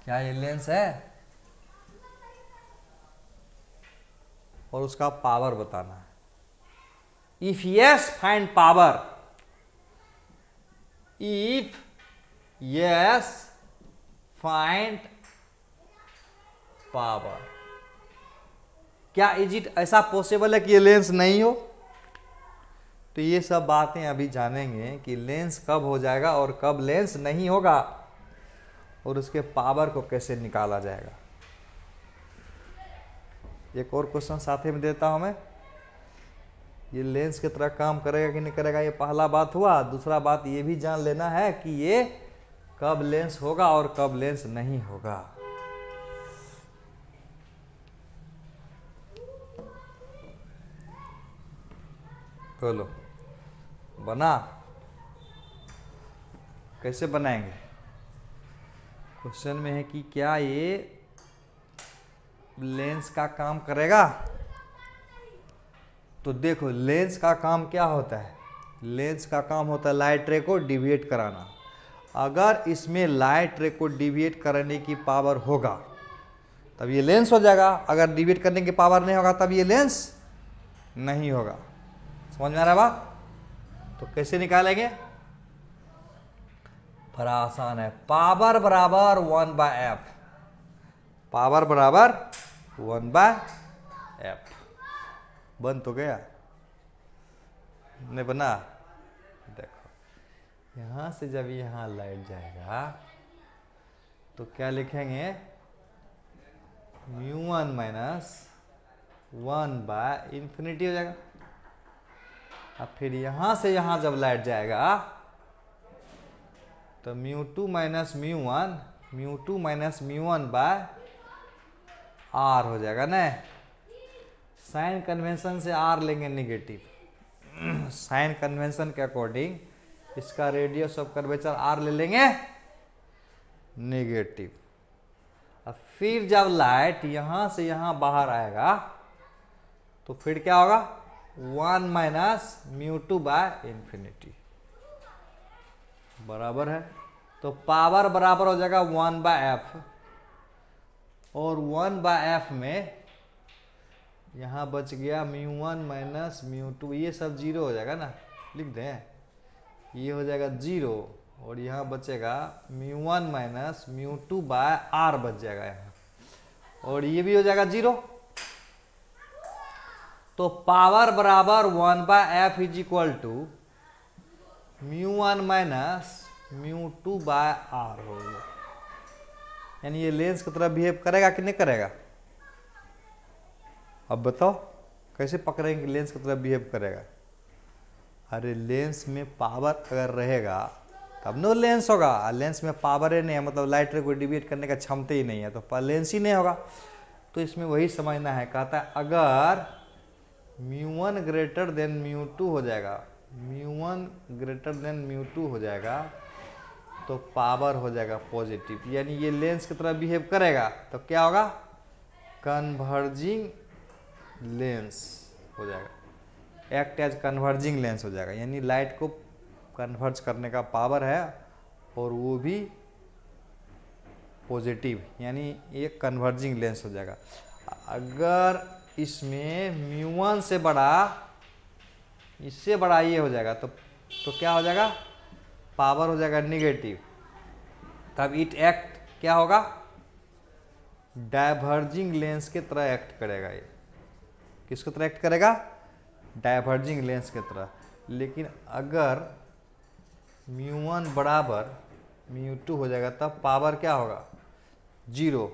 क्या ये लेंस है और उसका पावर बताना है। If yes find power, if yes find power. क्या इज इट ऐसा पॉसिबल है कि ये लेंस नहीं हो। तो ये सब बातें अभी जानेंगे कि लेंस कब हो जाएगा और कब लेंस नहीं होगा और उसके पावर को कैसे निकाला जाएगा। एक और क्वेश्चन साथ ही में देता हूं मैं, ये लेंस की तरह काम करेगा कि नहीं करेगा, ये पहला बात हुआ। दूसरा बात ये भी जान लेना है कि ये कब लेंस होगा और कब लेंस नहीं होगा। बोलो बना, कैसे बनाएंगे। क्वेश्चन में है कि क्या ये लेंस का काम करेगा। तो देखो लेंस का काम क्या होता है, लेंस का काम होता है लाइट रे को डिविएट कराना। अगर इसमें लाइट रे को डिविएट करने की पावर होगा तब ये लेंस हो जाएगा, अगर डिविएट करने की पावर नहीं होगा तब ये लेंस नहीं होगा। समझ में आ रहा है बात। तो कैसे निकालेंगे, बड़ा आसान है। पावर बराबर 1/f, पावर बराबर 1/f। बन तो गया, नहीं बना। देखो यहां से जब यहां लाइट जाएगा तो क्या लिखेंगे, μ1 माइनस 1/∞ हो जाएगा। अब फिर यहां से यहां जब लाइट जाएगा तो μ2 माइनस μ1, μ2 माइनस μ1/r हो जाएगा ना। साइन कन्वेंशन से r लेंगे निगेटिव, साइन कन्वेंशन के अकॉर्डिंग इसका रेडियस ऑफ कर्वेचर r ले लेंगे नेगेटिव। अब फिर जब लाइट यहां से यहां बाहर आएगा तो फिर क्या होगा, 1 माइनस μ2/∞ बराबर है। तो पावर बराबर हो जाएगा 1/f और 1/f में यहां बच गया μ1 माइनस μ2, ये सब जीरो हो जाएगा ना, लिख दें ये हो जाएगा जीरो और यहाँ बचेगा μ1 माइनस μ2/r बच जाएगा यहाँ, और ये भी हो जाएगा जीरो। तो पावर बराबर 1/f is equal to μ1 minus μ2/r हो गया। यानी ये लेंस की तरह बिहेव करेगा कि नहीं करेगा। अब बताओ कैसे पकड़ेंगे लेंस की तरह बिहेव करेगा। अरे लेंस में पावर अगर रहेगा तब नो लेंस होगा, लेंस में पावर ही नहीं है मतलब लाइट रे को डिविएट करने का क्षमता ही नहीं है तो लेंस ही नहीं होगा। तो इसमें वही समझना है, कहता है अगर μ1 ग्रेटर देन μ2 हो जाएगा, μ1 ग्रेटर देन μ2 हो जाएगा तो पावर हो जाएगा पॉजिटिव, यानी ये लेंस की तरह बिहेव करेगा। तो क्या होगा, कन्वर्जिंग लेंस हो जाएगा, एक्ट एज कन्वर्जिंग लेंस हो जाएगा। यानी लाइट को कन्वर्ज करने का पावर है और वो भी पॉजिटिव, यानी ये कन्वर्जिंग लेंस हो जाएगा। अगर इसमें μ1 से बड़ा, इससे बड़ा ये हो जाएगा, तो क्या हो जाएगा, पावर हो जाएगा नेगेटिव। तब इट एक्ट क्या होगा, डाइवर्जिंग लेंस के तरह एक्ट करेगा। ये किसकी तरह एक्ट करेगा, डाइवर्जिंग लेंस की तरह। लेकिन अगर μ1 बराबर μ2 हो जाएगा तब पावर क्या होगा, 0।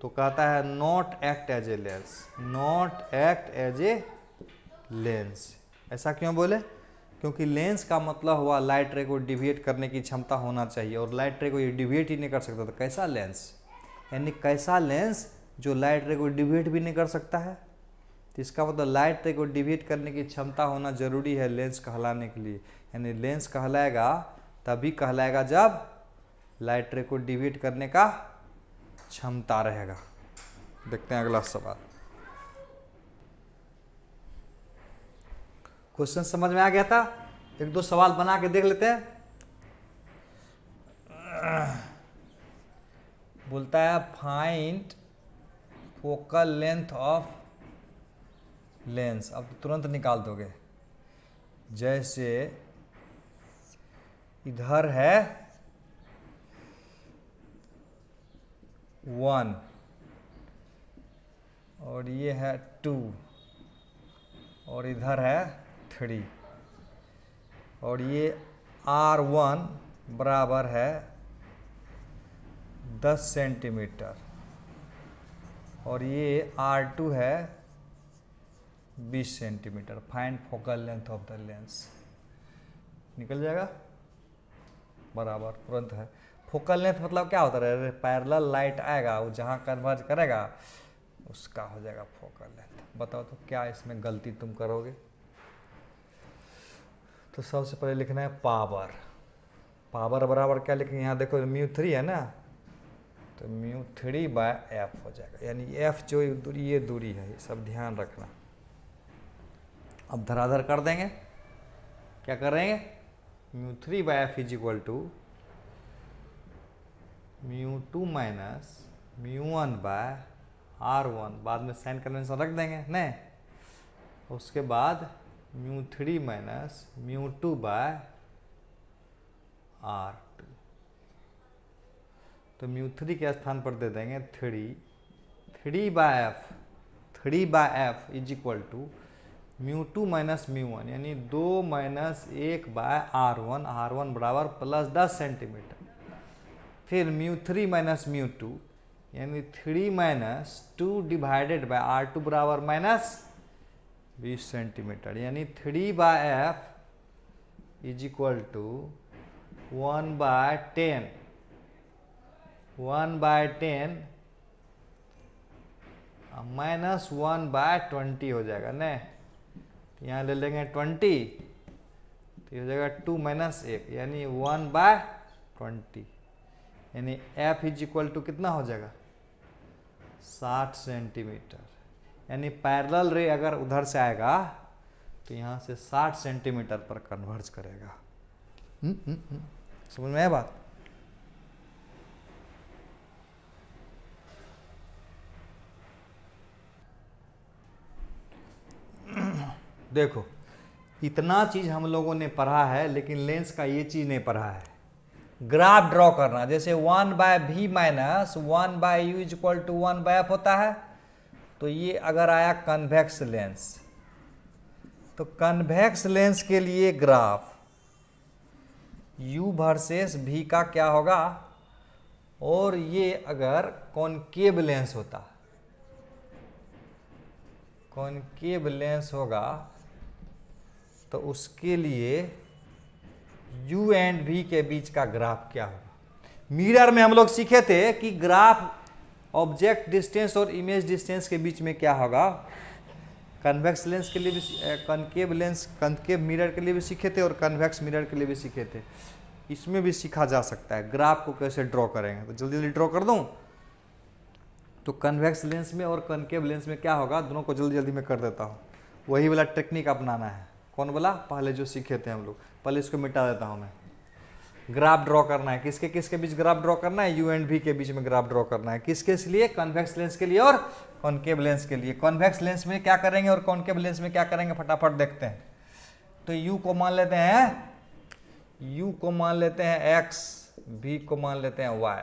तो कहता है not act as a lens, not act as a lens. ऐसा क्यों बोले, क्योंकि लेंस का मतलब हुआ लाइट रे को डिविएट करने की क्षमता होना चाहिए, और लाइट रे को ये डिविएट ही नहीं कर सकता। तो कैसा लेंस, यानी कैसा लेंस जो लाइट रे को डिविएट भी नहीं कर सकता है। तो इसका मतलब लाइट रे को डिविएट करने की क्षमता होना जरूरी है लेंस कहलाने के लिए। यानी लेंस कहलाएगा तभी कहलाएगा जब लाइट रे को डिविएट करने का क्षमता रहेगा। देखते हैं अगला सवाल। क्वेश्चन समझ में आ गया था, एक दो सवाल बना के देख लेते हैं। बोलता है find focal length of lens. अब तुरंत निकाल दोगे। जैसे इधर है 1 और ये है 2 और इधर है 3 और ये R1 बराबर है 10 सेंटीमीटर और ये R2 है 20 centimetre. Find focal length of the lens. निकल जाएगा बराबर, तुरंत है। फोकल लेंथ मतलब क्या होता है, पैरेलल लाइट आएगा वो जहाँ कन्वर्ज करेगा उसका हो जाएगा फोकल लेंथ। बताओ तो क्या इसमें गलती तुम करोगे। तो सबसे पहले लिखना है पावर। पावर बराबर क्या लिखेंगे, यहाँ देखो μ3 है ना, तो μ3/f हो जाएगा। यानी f जो दूरी, ये दूरी है, ये सब ध्यान रखना। अब धराधर कर देंगे, क्या करेंगे, μ3/f is equal to μ2 minus μ1/r1। बाद में साइन कन्वेंशन रख देंगे नहीं, उसके बाद μ3 माइनस μ2/r2। तो μ3 के स्थान पर दे देंगे 3/f is equal to μ2 minus μ1 यानी 2 माइनस 1/r1, r1 बराबर प्लस 10 सेंटीमीटर। फिर μ3 माइनस μ2 यानी 3 माइनस 2 डिवाइडेड बाय r2 बराबर माइनस 20 सेंटीमीटर। यानी 3/f is equal to 1/10 minus 1/20 हो जाएगा न। यहाँ ले लेंगे 20 तो हो जाएगा 2 माइनस 1 यानी 1/20। यानी f इज इक्वल टू कितना हो जाएगा 60 सेंटीमीटर। यानी पैरेलल रे अगर उधर से आएगा तो यहाँ से 60 सेंटीमीटर पर कन्वर्ज करेगा। समझ में आया बात। देखो इतना चीज हम लोगों ने पढ़ा है, लेकिन लेंस का ये चीज नहीं पढ़ा है, ग्राफ ड्रॉ करना। जैसे 1/v minus 1/u is equal to 1/f होता है। तो ये अगर आया कन्वेक्स लेंस, तो कन्वेक्स लेंस के लिए ग्राफ u वर्सेस v का क्या होगा। और ये अगर कॉनकेव लेंस होता, कॉनकेव लेंस होगा तो उसके लिए u एंड v के बीच का ग्राफ क्या होगा। मिरर में हम लोग सीखे थे कि ग्राफ ऑब्जेक्ट डिस्टेंस और इमेज डिस्टेंस के बीच में क्या होगा। कन्वेक्स लेंस के लिए भी, कॉनकेव लेंस, कॉनकेव मिरर के लिए भी सीखे थे और कन्वेक्स मिरर के लिए भी सीखे थे। इसमें भी सीखा जा सकता है ग्राफ को कैसे ड्रॉ करेंगे। तो जल्दी जल्दी ड्रॉ कर दूं। तो कन्वेक्स लेंस में और कॉनकेव लेंस में क्या होगा, दोनों को जल्दी जल्दी मैं कर देता हूँ। वही वाला टेक्निक अपनाना है। कौन बोला, पहले जो सीखे थे हम लोग। पहले इसको मिटा देता हूँ मैं। ग्राफ ड्रॉ करना है, किसके बीच ग्राफ ड्रॉ करना है, u एंड v के बीच में ग्राफ ड्रॉ करना है। किसके लिए, कन्वेक्स लेंस के लिए और कॉनकेव लेंस के लिए। कॉन्वेक्स लेंस में क्या करेंगे और कॉनकेव लेंस में क्या करेंगे फटाफट देखते हैं। तो u को मान लेते हैं, u को मान लेते हैं x, v को मान लेते हैं y।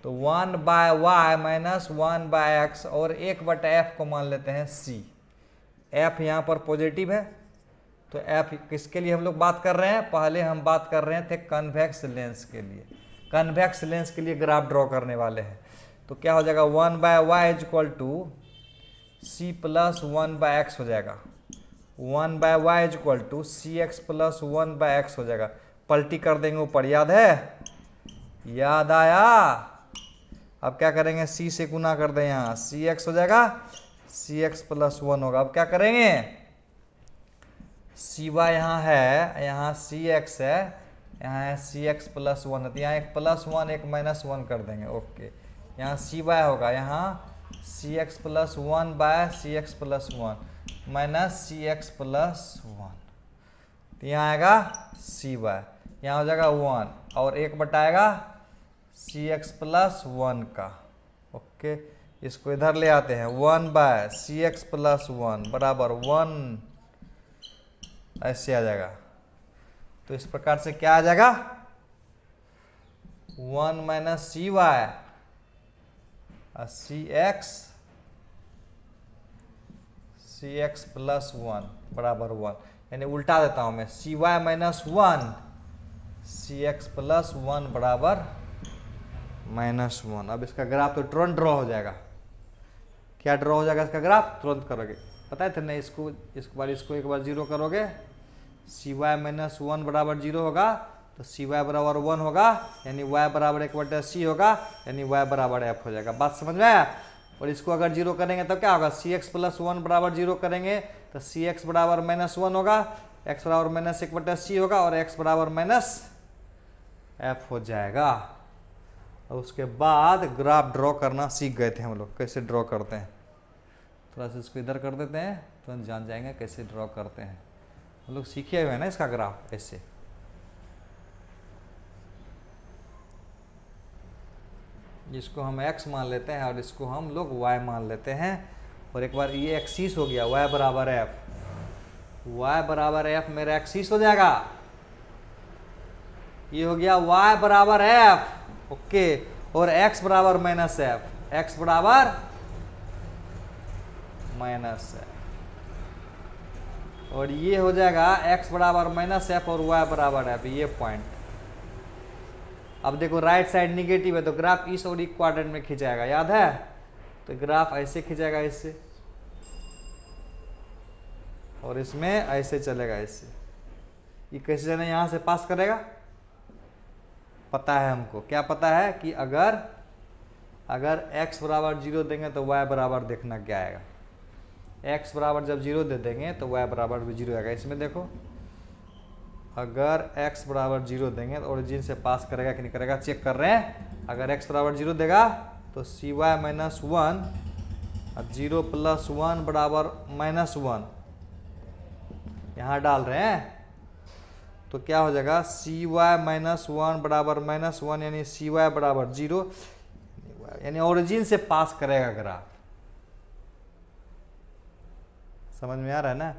तो 1/y माइनस 1/x और 1/f को मान लेते हैं c। f यहाँ पर पॉजिटिव है, तो f किसके लिए हम लोग बात कर रहे हैं, पहले हम बात कर रहे थे कन्वेक्स लेंस के लिए। कन्वेक्स लेंस के लिए ग्राफ ड्रॉ करने वाले हैं। तो क्या हो जाएगा 1/y is equal to c plus 1/x हो जाएगा। 1/y is equal to cx plus 1/x हो जाएगा। पलटी कर देंगे ऊपर, याद है, याद आया। अब क्या करेंगे, c से गुना कर दें, यहाँ cx हो जाएगा, cx प्लस 1 होगा। अब क्या करेंगे, cy यहाँ है, यहाँ cx है, यहाँ है cx प्लस 1 है, तो यहाँ एक प्लस 1 एक माइनस 1 कर देंगे। ओके, यहाँ cy होगा, यहाँ cx plus 1 by cx plus 1 minus cx plus 1, तो यहाँ आएगा cy, यहाँ हो जाएगा 1 और 1 बटाएगा cx प्लस 1 का। ओके, इसको इधर ले आते हैं, 1 बाय cx प्लस 1 बराबर 1, ऐसे आ जाएगा। तो इस प्रकार से क्या आ जाएगा, 1 माइनस cy cx प्लस 1 बराबर 1, यानी उल्टा देता हूं मैं, cy माइनस 1 cx प्लस 1 बराबर माइनस 1। अब इसका ग्राफ तो तुरंत ड्रॉ हो जाएगा। क्या ड्रॉ हो जाएगा इसका ग्राफ, तुरंत करोगे, पता है नहीं, इसको एक बार 0 करोगे, cy माइनस 1 बराबर 0 होगा, तो cy बराबर 1 होगा, यानी y बराबर 1/c होगा, यानी y बराबर f हो जाएगा। बात समझ में आया। और इसको अगर 0 करेंगे तो क्या होगा, cx प्लस 1 बराबर 0 करेंगे तो cx बराबर माइनस 1 होगा, x बराबर माइनस 1/c होगा और x बराबर माइनस f हो जाएगा। और उसके बाद ग्राफ ड्रॉ करना सीख गए थे हम लोग, कैसे ड्रॉ करते हैं। थोड़ा सा इसको इधर कर देते हैं तो हम जान जाएंगे कैसे ड्रॉ करते हैं। हम लोग सीखे हुए हैं ना इसका ग्राफ ऐसे। इसको हम x मान लेते हैं और इसको हम लोग y मान लेते हैं। और एक बार ये एक्सिस हो गया, y बराबर f मेरा एक्सिस हो जाएगा। ये हो गया y बराबर f, ओके, और x बराबर माइनस f, x बराबर माइनस f, और ये हो जाएगा x बराबर माइनस f और y बराबर f, ये पॉइंट। अब देखो राइट साइड निगेटिव है तो ग्राफ इस और इस क्वाड्रेंट में खिंचाएगा, याद है, तो ग्राफ ऐसे खिंचाएगा, इससे, और इसमें ऐसे चलेगा, इससे। ये कैसे जाने, यहां से पास करेगा, पता है हमको, क्या पता है कि अगर x बराबर 0 देंगे तो y बराबर देखना क्या आएगा। x बराबर जब 0 दे देंगे तो y बराबर भी 0 आएगा। इसमें देखो, अगर x बराबर 0 देंगे तो ओरिजिन से पास करेगा कि नहीं करेगा, चेक कर रहे हैं। अगर x बराबर 0 देगा तो cy माइनस 1 और 0 प्लस 1 बराबर माइनस 1 यहाँ डाल रहे हैं, तो क्या हो जाएगा, cy माइनस 1 बराबर माइनस 1, यानी cy बराबर 0, यानी ओरिजिन से पास करेगा ग्राफ। समझ में आ रहा है ना।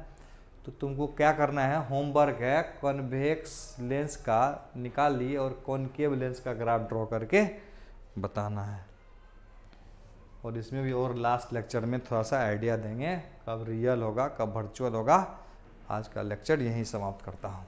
तो तुमको क्या करना है, होमवर्क है, कॉन्वेक्स लेंस का निकाल ली और कॉनकेव लेंस का ग्राफ ड्रॉ करके बताना है। और इसमें भी और लास्ट लेक्चर में थोड़ा सा आइडिया देंगे, कब रियल होगा कब वर्चुअल होगा। आज का लेक्चर यहीं समाप्त करता हूँ।